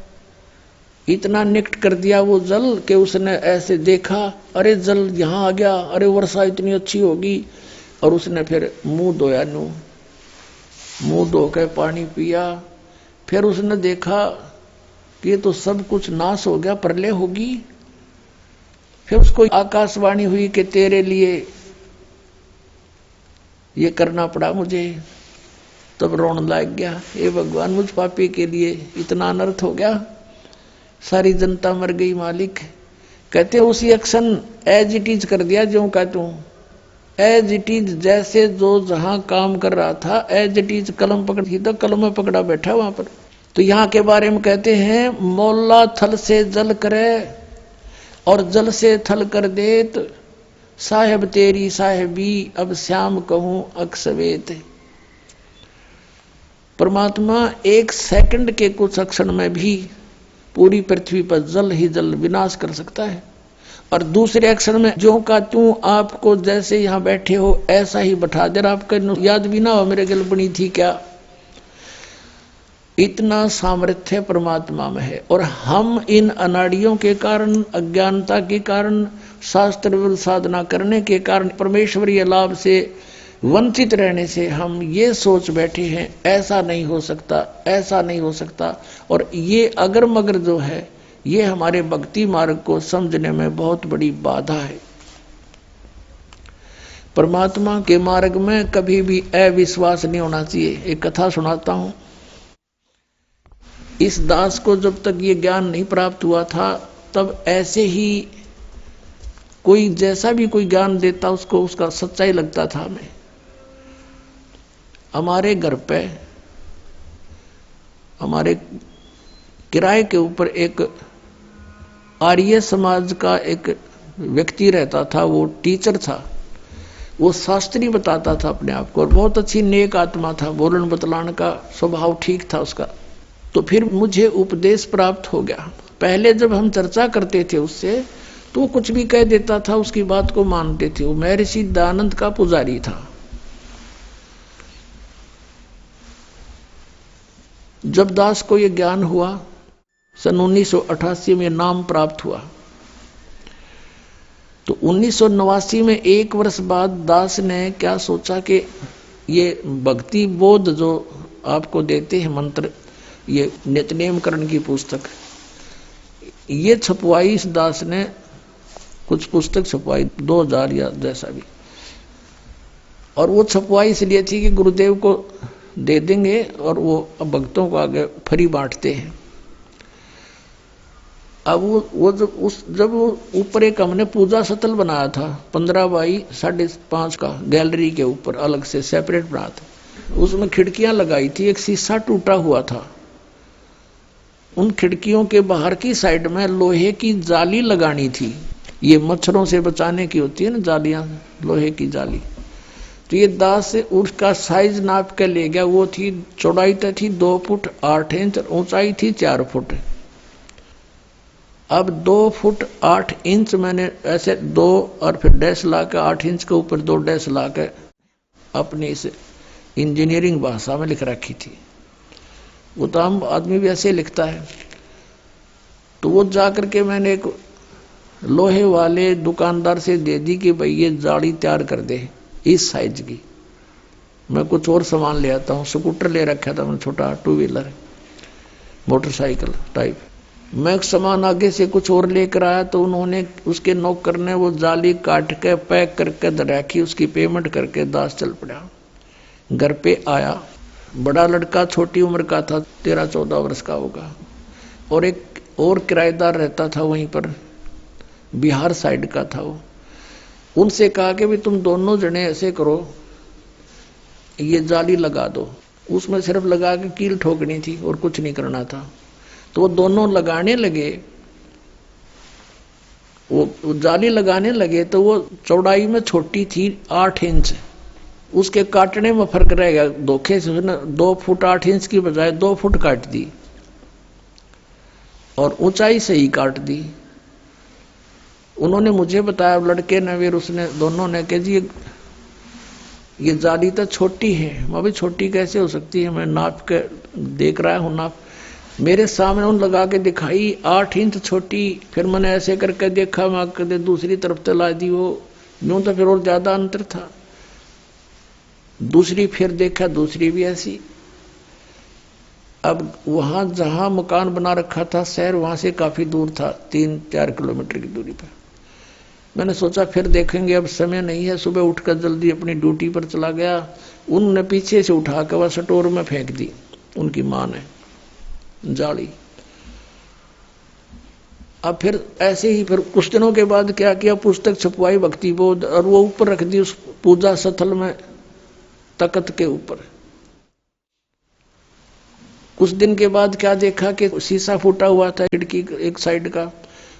इतना निकट कर दिया वो जल कि उसने ऐसे देखा, अरे जल यहां आ गया, अरे वर्षा इतनी अच्छी होगी। और उसने फिर मुंह धोया, मुंह धो के पानी पिया। फिर उसने देखा कि ये तो सब कुछ नाश हो गया, प्रलय होगी। फिर उसको आकाशवाणी हुई कि तेरे लिए ये करना पड़ा मुझे। तब रोने लग गया, हे भगवान मुझ पापी के लिए इतना अनर्थ हो गया, सारी जनता मर गई मालिक। कहते उसी एक्शन एज इट इज कर दिया, जो कहता हूं एज इट इज, जैसे जो जहां काम कर रहा था एज इट इज कलम पकड़ी तो कलम में पकड़ा बैठा वहां पर। तो यहां के बारे में कहते हैं, मौला थल से जल करे और जल से थल कर देत, साहेब तेरी साहेबी अब श्याम कहूं अक्सवेत। परमात्मा 1 सेकंड के कुछ क्षण में भी पूरी पृथ्वी पर जल ही जल विनाश कर सकता है। और दूसरे अक्षर में जो का तू आपको जैसे यहां बैठे हो ऐसा ही बैठा दे, आपको याद भी ना हो मेरे गल बनी थी क्या। इतना सामर्थ्य परमात्मा में है। और हम इन अनाड़ियों के कारण, अज्ञानता के कारण शास्त्र साधना करने के कारण परमेश्वरीय लाभ से वंचित रहने से हम ये सोच बैठे हैं ऐसा नहीं हो सकता, ऐसा नहीं हो सकता। और ये अगर मगर जो है ये हमारे भक्ति मार्ग को समझने में बहुत बड़ी बाधा है। परमात्मा के मार्ग में कभी भी अविश्वास नहीं होना चाहिए। एक कथा सुनाता हूं। इस दास को जब तक ये ज्ञान नहीं प्राप्त हुआ था तब ऐसे ही कोई जैसा भी कोई ज्ञान देता उसको उसका सच्चाई लगता था हमें। हमारे घर पे हमारे किराए के ऊपर एक आर्य समाज का एक व्यक्ति रहता था। वो टीचर था, वो शास्त्री बताता था अपने आप को और बहुत अच्छी नेक आत्मा था, बोलन बतलाने का स्वभाव ठीक था उसका। तो फिर मुझे उपदेश प्राप्त हो गया। पहले जब हम चर्चा करते थे उससे तो वो कुछ भी कह देता था, उसकी बात को मानते थे। वो महर्षि दयानंद का पुजारी था। जब दास को ये ज्ञान हुआ सन 1988 में नाम प्राप्त हुआ, तो 1989 में एक वर्ष बाद दास ने क्या सोचा कि ये भक्ति बोध जो आपको देते हैं मंत्र, ये नित्यनेमकरण की पुस्तक, ये छपवाई। इस दास ने कुछ पुस्तक छपवाई 2000 या जैसा भी, और वो छपवाई इसलिए थी कि गुरुदेव को दे देंगे और वो अब भक्तों को आगे फ्री बांटते हैं। अब वो जब वो ऊपर एक हमने पूजा सतल बनाया था 15 बाई 5.5 का, गैलरी के ऊपर अलग से सेपरेट बना था। उसमें खिड़कियां लगाई थी, एक शीशा टूटा हुआ था। उन खिड़कियों के बाहर की साइड में लोहे की जाली लगानी थी। ये मच्छरों से बचाने की होती है ना जालियां, लोहे की जाली। तो ये दास से उसका साइज नाप के ले गया। वो थी, चौड़ाई तो थी 2 फुट 8 इंच, ऊंचाई थी 4 फुट। अब 2 फुट 8 इंच मैंने ऐसे 2 और फिर डैश ला के 8 इंच के ऊपर 2 डैश ला के अपनी इस इंजीनियरिंग भाषा में लिख रखी थी। वो तो आम आदमी भी ऐसे लिखता है। तो वो जाकर के मैंने एक लोहे वाले दुकानदार से दे दी कि भाई ये जाली तैयार कर दे इस साइज की। मैं कुछ और सामान ले आता हूँ। स्कूटर ले रखा था मैं, छोटा 2 व्हीलर मोटरसाइकिल टाइप। मैं सामान आगे से कुछ और लेकर आया तो उन्होंने उसके नौकर ने वो जाली काट के पैक करके रखी। उसकी पेमेंट करके दास चल पड़ा। घर पे आया, बड़ा लड़का छोटी उम्र का था, 13-14 वर्ष का होगा, और एक और किराएदार रहता था वहीं पर, बिहार साइड का था वो। उनसे कहा कि भी तुम दोनों जने ऐसे करो, ये जाली लगा दो। उसमें सिर्फ लगा के कील ठोकनी थी और कुछ नहीं करना था। तो वो दोनों लगाने लगे, वो जाली लगाने लगे। तो वो चौड़ाई में छोटी थी 8 इंच, उसके काटने में फर्क रह गया। धोखे से 2 फुट 8 इंच की बजाय 2 फुट काट दी और ऊंचाई से ही काट दी। उन्होंने मुझे बताया, लड़के ने फिर उसने दोनों ने कहा जी ये जाली तो छोटी है। मैं भी छोटी कैसे हो सकती है, मैं नाप के देख रहा हूँ नाप। मेरे सामने उन लगा के दिखाई 8 इंच छोटी। फिर मैंने ऐसे करके देखा, मैं कदे दूसरी तरफ तला दी, वो यूं तो फिर और ज्यादा अंतर था। दूसरी फिर देखा, दूसरी भी ऐसी। अब वहां जहां मकान बना रखा था शहर, वहां से काफी दूर था, 3-4 किलोमीटर की दूरी पर। मैंने सोचा फिर देखेंगे, अब समय नहीं है। सुबह उठकर जल्दी अपनी ड्यूटी पर चला गया। उनने पीछे से उठा कर वह स्टोर में फेंक दी, उनकी मां ने जाली। अब फिर ऐसे ही फिर कुछ दिनों के बाद क्या किया, पुस्तक छपवाई भक्ति बोध, और वो ऊपर रख दी उस पूजा स्थल में, तख्त के ऊपर। कुछ दिन के बाद क्या देखा कि शीशा फूटा हुआ था खिड़की एक साइड का,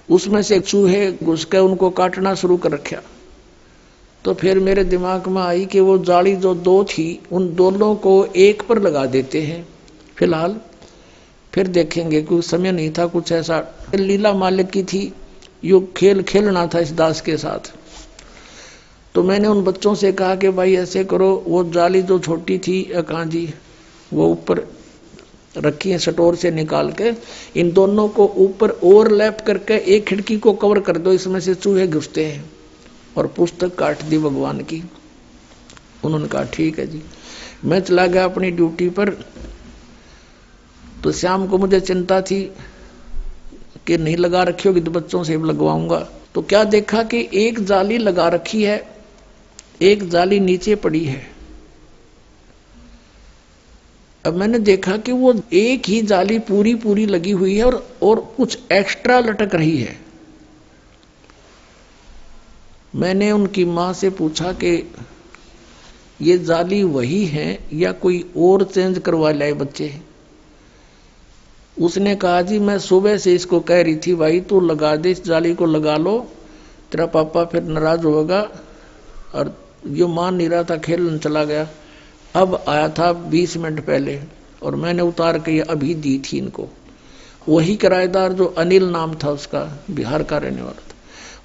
उसमें से चूहे घुस के उनको काटना शुरू कर रखा। तो फिर मेरे दिमाग में आई कि वो जाली जो 2 थी, उन दोनों को एक पर लगा देते हैं फिलहाल, फिर देखेंगे। कुछ समय नहीं था, कुछ ऐसा लीला मालिक की थी, यो खेल खेलना था इस दास के साथ। तो मैंने उन बच्चों से कहा कि भाई ऐसे करो, वो जाली जो छोटी थी कहाँ जी, वो ऊपर रखी है स्टोर से निकाल के, इन दोनों को ऊपर ओवरलैप करके एक खिड़की को कवर कर दो, इसमें से चूहे घुसते हैं। और पुस्तक काट दी भगवान की। उन्होंने कहा ठीक है जी। मैं चला गया अपनी ड्यूटी पर। तो शाम को मुझे चिंता थी कि नहीं लगा रखी होगी तो बच्चों से लगवाऊंगा। तो क्या देखा कि एक जाली लगा रखी है, एक जाली नीचे पड़ी है। अब मैंने देखा कि वो एक ही जाली पूरी पूरी लगी हुई है और कुछ एक्स्ट्रा लटक रही है। मैंने उनकी मां से पूछा कि ये जाली वही है या कोई और चेंज करवा लाए बच्चे। उसने कहा जी मैं सुबह से इसको कह रही थी भाई तू लगा दे, इस जाली को लगा लो, तेरा पापा फिर नाराज होगा। और ये मान नहीं रहा था, खेलने चला गया। अब आया था 20 मिनट पहले और मैंने उतार के अभी दी थी इनको। वही किराएदार जो अनिल नाम था उसका, बिहार का रहने वाला था,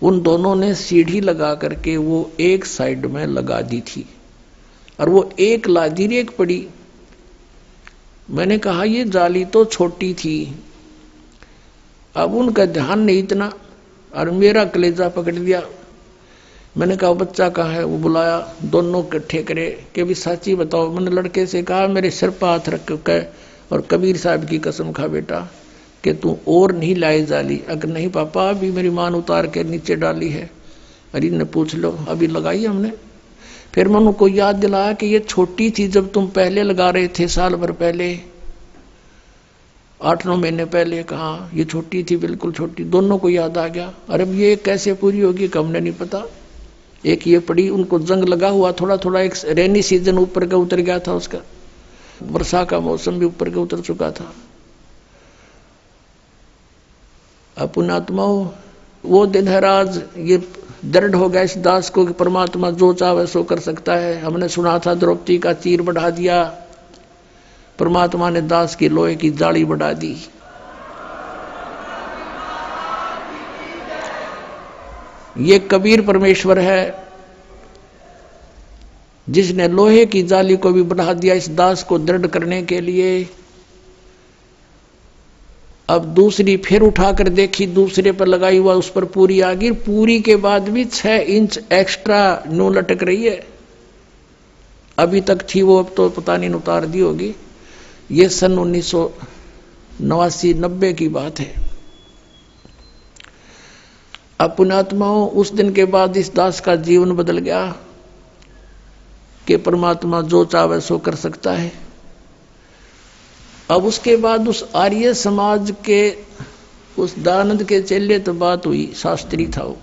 उन दोनों ने सीढ़ी लगा करके वो एक साइड में लगा दी थी और वो एक लादी एक पड़ी। मैंने कहा ये जाली तो छोटी थी। अब उनका ध्यान नहीं इतना और मेरा कलेजा पकड़ दिया। मैंने कहा बच्चा कहाँ है? वो बुलाया, दोनों इकट्ठे करे कि भी साची बताओ। मैंने लड़के से कहा मेरे सिर पर हाथ रख के और कबीर साहब की कसम खा बेटा कि तू और नहीं लाए जाली। अगर नहीं पापा अभी मेरी मान उतार के नीचे डाली है। अरे ने पूछ लो, अभी लगाई हमने। फिर मैं उनको याद दिलाया कि ये छोटी थी जब तुम पहले लगा रहे थे, साल भर पहले, 8-9 महीने पहले। कहा ये छोटी थी, बिल्कुल छोटी। दोनों को याद आ गया। अरे ये कैसे पूरी होगी कि हमने नहीं पता। एक ये पड़ी, उनको जंग लगा हुआ थोड़ा थोड़ा। एक रेनी सीजन ऊपर का उतर गया था उसका, वर्षा का मौसम भी ऊपर का उतर चुका था। पुण्यात्माओं वो दिन है राज, ये दृढ़ हो गया इस दास को कि परमात्मा जो चाहे सो कर सकता है। हमने सुना था द्रौपदी का चीर बढ़ा दिया, परमात्मा ने दास की लोहे की जाली बढ़ा दी। ये कबीर परमेश्वर है जिसने लोहे की जाली को भी बढ़ा दिया इस दास को दृढ़ करने के लिए। अब दूसरी फिर उठाकर देखी, दूसरे पर लगाई हुआ, उस पर पूरी आ गई। पूरी के बाद भी 6 इंच एक्स्ट्रा नो लटक रही है। अभी तक थी वो, अब तो पता नहीं उतार दी होगी। ये सन 1989-90 की बात है। अब पुण्यात्माओं उस दिन के बाद इस दास का जीवन बदल गया कि परमात्मा जो चाहे सो कर सकता है। अब उसके बाद उस आर्य समाज के उस दयानंद के चेले तो बात हुई, शास्त्री था वो।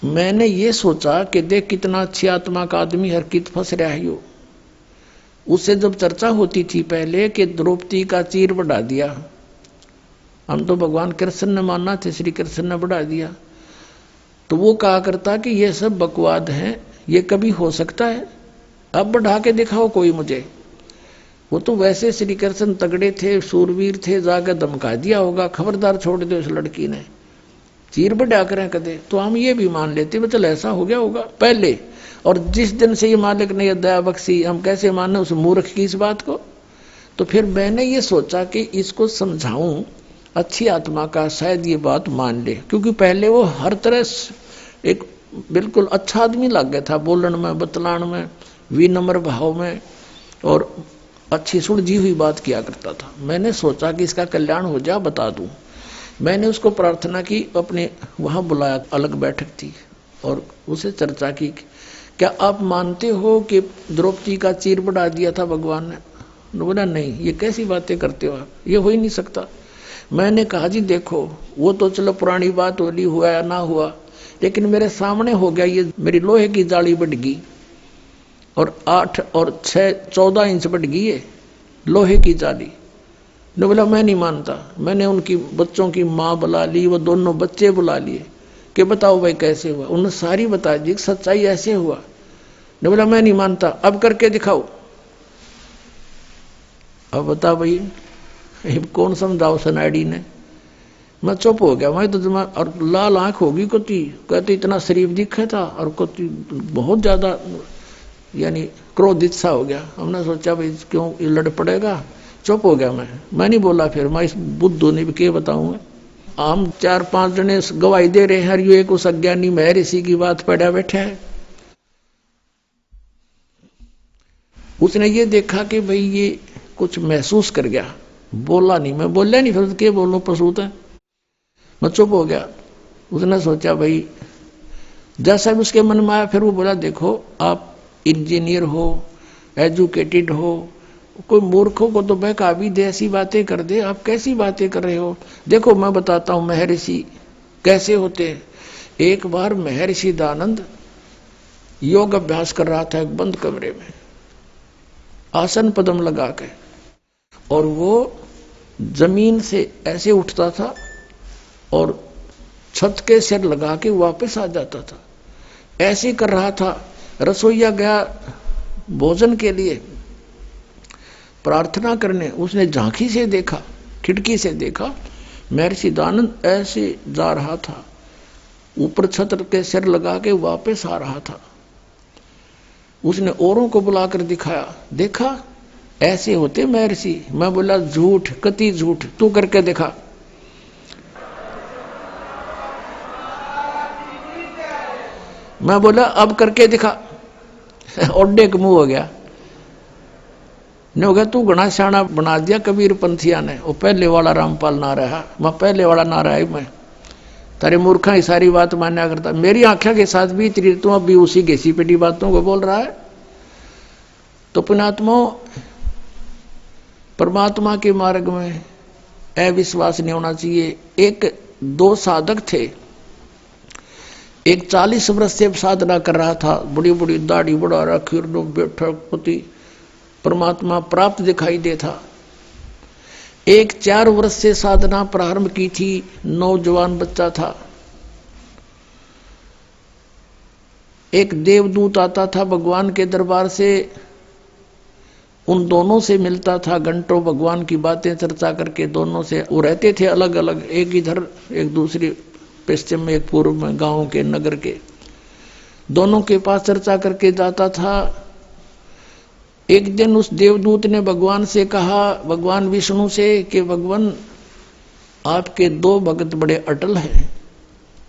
मैंने ये सोचा कि देख कितना अच्छी आत्मा का आदमी हर कित फंस रहा है। उससे जब चर्चा होती थी पहले कि द्रौपदी का चीर बढ़ा दिया, हम तो भगवान कृष्ण ने मानना थे, श्री कृष्ण ने बढ़ा दिया, तो वो कहा करता कि ये सब बकवाद हैं, ये कभी हो सकता है? अब बढ़ा के दिखाओ कोई मुझे। वो तो वैसे श्री कृष्ण तगड़े थे, सूरवीर थे, जाकर धमका दिया होगा, खबरदार छोड़ दो इस लड़की ने, चीर बढ़ा करें कदे। तो हम ये भी मान लेते मतलब ऐसा हो गया होगा पहले। और जिस दिन से ये मालिक ने यह दया बख्शी, हम कैसे माने उस मूर्ख की इस बात को? तो फिर मैंने ये सोचा कि इसको समझाऊं अच्छी आत्मा का, शायद ये बात मान ले। क्योंकि पहले वो हर तरह एक बिल्कुल अच्छा आदमी लग गया था, बोलन में, बतलान में, विनम्र भाव में, और अच्छी सुलझी हुई बात किया करता था। मैंने सोचा कि इसका कल्याण हो जाए, बता दूं। मैंने उसको प्रार्थना की, अपने वहां बुलाया, अलग बैठक थी, और उसे चर्चा की, क्या आप मानते हो कि द्रौपदी का चीर बढ़ा दिया था भगवान ने? बोला नहीं, ये कैसी बातें करते हो आप, ये हो ही नहीं सकता। मैंने कहा जी देखो, वो तो चलो पुरानी बात होली, हुआ या ना हुआ, लेकिन मेरे सामने हो गया, ये मेरी लोहे की जाली बढ़ गई और 8 और 6 14 इंच बढ़ गई है लोहे की जाली। ने बोला मैं नहीं मानता। मैंने उनकी बच्चों की माँ बुला ली, वो दोनों बच्चे बुला लिए कि बताओ भाई कैसे हुआ। उन्होंने सारी बता दी, सच्चाई ऐसे हुआ। ने बोला मैं नहीं मानता, अब करके दिखाओ। अब बता भाई कौन समझाओ सनाडी ने। मैं चुप हो गया। मैं तो दिमाग, और लाल आंख होगी कोती, कहते इतना शरीफ दिखे था, और कोती बहुत ज्यादा यानी क्रोधित सा हो गया। हमने सोचा भाई क्यों लड़ पड़ेगा, चुप हो गया मैं नहीं बोला। फिर मैं इस बुद्धू ने भी क्या बताऊंगा। हम 4-5 जने गवाही दे रहे हैं, एक उस अज्ञानी महर्षि की बात पड़ा बैठा है। उसने ये देखा कि भाई ये कुछ महसूस कर गया, बोला नहीं। मैं बोला नहीं, फिर क्या बोलूं, पसूत है। मैं चुप हो गया। उसने सोचा भाई जैसा भी उसके मन में आया, फिर वो बोला देखो आप इंजीनियर हो, एजुकेटेड हो, कोई मूर्खों को तो बहका भी दे, ऐसी बातें कर दे, आप कैसी बातें कर रहे हो। देखो मैं बताता हूं महर्षि कैसे होते हैं। एक बार महर्षि दानंद योग अभ्यास कर रहा था एक बंद कमरे में, आसन पद्म लगा के, और वो जमीन से ऐसे उठता था और छत के सिर लगा के वापस आ जाता था। ऐसे कर रहा था। रसोईया गया भोजन के लिए प्रार्थना करने, उसने झांकी से देखा, खिड़की से देखा, महर्षि दानंद ऐसे जा रहा था, ऊपर छत के सिर लगा के वापस आ रहा था। उसने औरों को बुलाकर दिखाया, देखा ऐसे होते महर्षि। मैं बोला झूठ, कति झूठ, तू करके दिखा। मैं बोला अब करके दिखा। ओडे का मुंह हो गया। ने हो गया तू घना सियाना बना दिया कबीर पंथिया ने, वो पहले वाला रामपाल ना रहा। मैं पहले वाला ना रहा, मैं तारे मूर्खा ही सारी बात मान्या करता। मेरी आंखों के साथ भी तेरी, तू अभी उसी घेसी पेटी बातों को बोल रहा है। तो पुण्यात्मा परमात्मा के मार्ग में अविश्वास नहीं होना चाहिए। एक 2 साधक थे, एक 40 वर्ष से साधना कर रहा था, बड़ी बड़ी दाढ़ी बढ़ा रखी, बैठक पति परमात्मा प्राप्त दिखाई देता। एक 4 वर्ष से साधना प्रारंभ की थी, नौजवान बच्चा था। एक देवदूत आता था भगवान के दरबार से, उन दोनों से मिलता था, घंटों भगवान की बातें चर्चा करके दोनों से। वो रहते थे अलग अलग, एक इधर एक दूसरी पश्चिम में, एक पूर्व में, गांव के नगर के। दोनों के पास चर्चा करके जाता था। एक दिन उस देवदूत ने भगवान से कहा, भगवान विष्णु से, कि भगवान आपके 2 भक्त बड़े अटल हैं,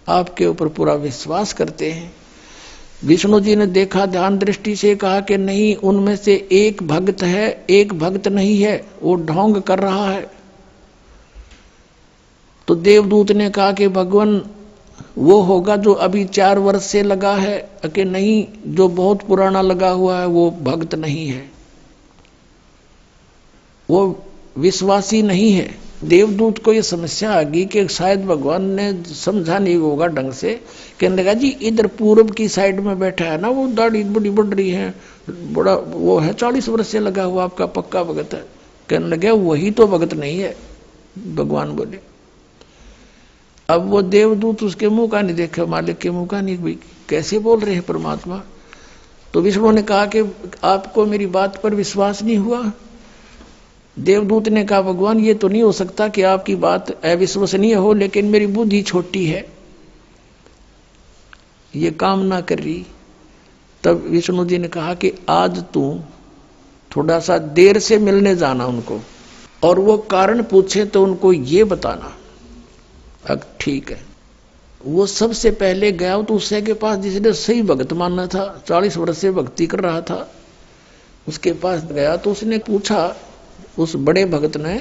आपके ऊपर पूरा विश्वास करते हैं। विष्णु जी ने देखा, ध्यान दृष्टि से कहा कि नहीं, उनमें से एक भक्त है, एक भक्त नहीं है, वो ढोंग कर रहा है। तो देवदूत ने कहा कि भगवान वो होगा जो अभी 4 वर्ष से लगा है, कि नहीं, जो बहुत पुराना लगा हुआ है वो भक्त नहीं है, वो विश्वासी नहीं है। देवदूत को ये समस्या आ गई कि शायद भगवान ने समझा नहीं होगा ढंग से। कहने लगा जी इधर पूर्व की साइड में बैठा है ना, वो दाढ़ी बड़ी बढ़ रही है, बड़ा वो है, 40 वर्ष से लगा हुआ, आपका पक्का भगत है। कहने लगा वही तो भगत नहीं है, भगवान बोले। अब वो देवदूत उसके मुंह का नहीं देखा, मालिक के मुंह का नहीं, भाई कैसे बोल रहे हैं परमात्मा। तो विष्णु ने कहा कि आपको मेरी बात पर विश्वास नहीं हुआ। देवदूत ने कहा भगवान ये तो नहीं हो सकता कि आपकी बात अविश्वसनीय हो, लेकिन मेरी बुद्धि छोटी है, ये काम ना कर रही। तब विष्णु जी ने कहा कि आज तू थोड़ा सा देर से मिलने जाना उनको, और वो कारण पूछे तो उनको ये बताना। अब ठीक है। वो सबसे पहले गया तो उससे के पास जिसने सही भक्त मानना था, 40 वर्ष से भक्ति कर रहा था, उसके पास गया तो उसने पूछा उस बड़े भक्त ने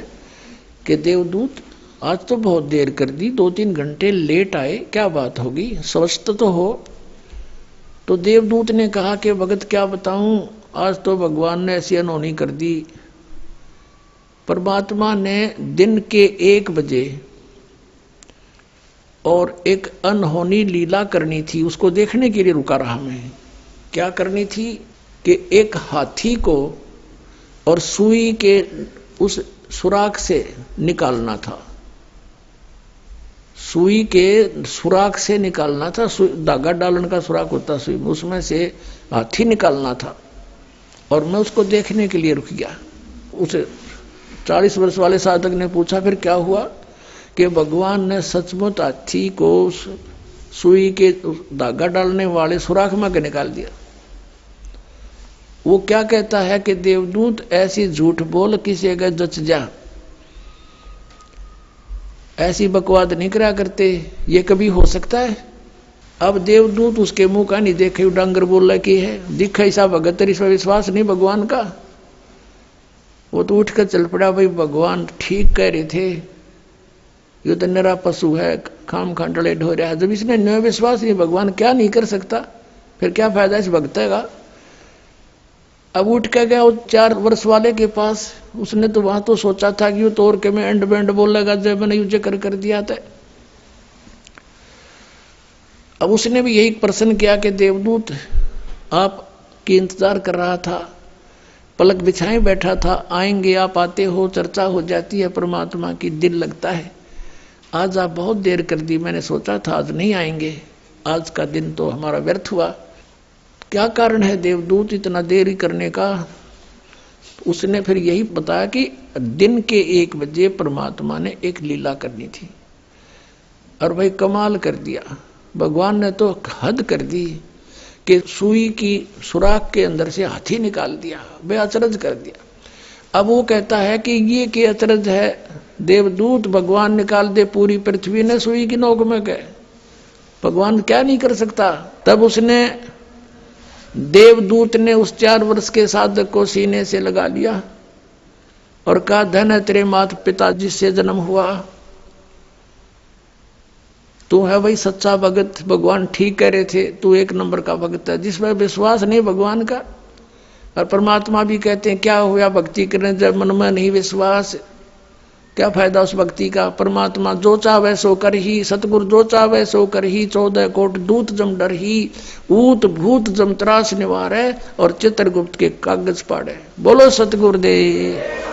कि देवदूत आज तो बहुत देर कर दी, 2-3 घंटे लेट आए, क्या बात होगी, स्वस्थ तो हो। तो देवदूत ने कहा कि भगत क्या बताऊं, आज तो भगवान ने ऐसी अनहोनी कर दी। परमात्मा ने दिन के 1 बजे और एक अनहोनी लीला करनी थी, उसको देखने के लिए रुका रहा मैं। क्या करनी थी कि एक हाथी को और सुई के उस सुराख से निकालना था, सुई के सुराख से निकालना था, धागा डालने का सुराख होता सुई में, उसमें से हाथी निकालना था। और मैं उसको देखने के लिए रुक गया। उस 40 वर्ष वाले साधक ने पूछा फिर क्या हुआ, कि भगवान ने सचमुच हाथी को सुई के धागा डालने वाले सुराख में के निकाल दिया। वो क्या कहता है कि देवदूत ऐसी झूठ बोल किसी का जच जा, ऐसी बकवाद नहीं करा करते, ये कभी हो सकता है? अब देवदूत उसके मुंह का नहीं देखे, डांगर बोला की है, दिखा ऐसा भगत इस पर विश्वास नहीं भगवान का। वो तो उठ कर चल पड़ा, भाई भगवान ठीक कह रहे थे, ये तो निरा पशु है, खाम खांडले ढो रहा है। जब इसने न विश्वास नहीं, भगवान क्या नहीं कर सकता, फिर क्या फायदा इस भक्त का। अब उठ के गया वो 4 वर्ष वाले के पास, उसने तो वहां तो सोचा था कि वो तोड़ के मैं एंड बैंड बोलेगा, जब मैंने यूज कर दिया था। अब उसने भी यही प्रश्न किया कि देवदूत आपकी इंतजार कर रहा था, पलक बिछाए बैठा था, आएंगे आप, आते हो, चर्चा हो जाती है परमात्मा की, दिल लगता है। आज आप बहुत देर कर दी, मैंने सोचा था आज नहीं आएंगे, आज का दिन तो हमारा व्यर्थ हुआ। क्या कारण है देवदूत इतना देरी करने का? उसने फिर यही बताया कि दिन के 1 बजे परमात्मा ने एक लीला करनी थी, और भाई कमाल कर दिया। भगवान ने तो हद कर दी कि सुई की सुराख के अंदर से हाथी निकाल दिया, बेअचरज कर दिया। अब वो कहता है कि ये क्या अचरज है, देवदूत भगवान निकाल दे पूरी पृथ्वी ने सुई की नोक में गए, भगवान क्या नहीं कर सकता। तब उसने देवदूत ने उस 4 वर्ष के साधक को सीने से लगा लिया और कहा, धन है तेरे माता पिता जिससे जन्म हुआ, तू है भाई सच्चा भगत, भगवान ठीक कह रहे थे, तू 1 नंबर का भगत है। जिसमें विश्वास नहीं भगवान का, और परमात्मा भी कहते हैं क्या हुआ भक्ति करने जब मन में नहीं विश्वास, क्या फायदा उस भक्ति का। परमात्मा जो चाहे सो कर ही, सतगुरु जो चाहे सो कर ही, 14 कोट दूत जम डर ही, ऊत भूत जम त्रास निवार है, और चित्रगुप्त के कागज पाड़े। बोलो सतगुरुदेव।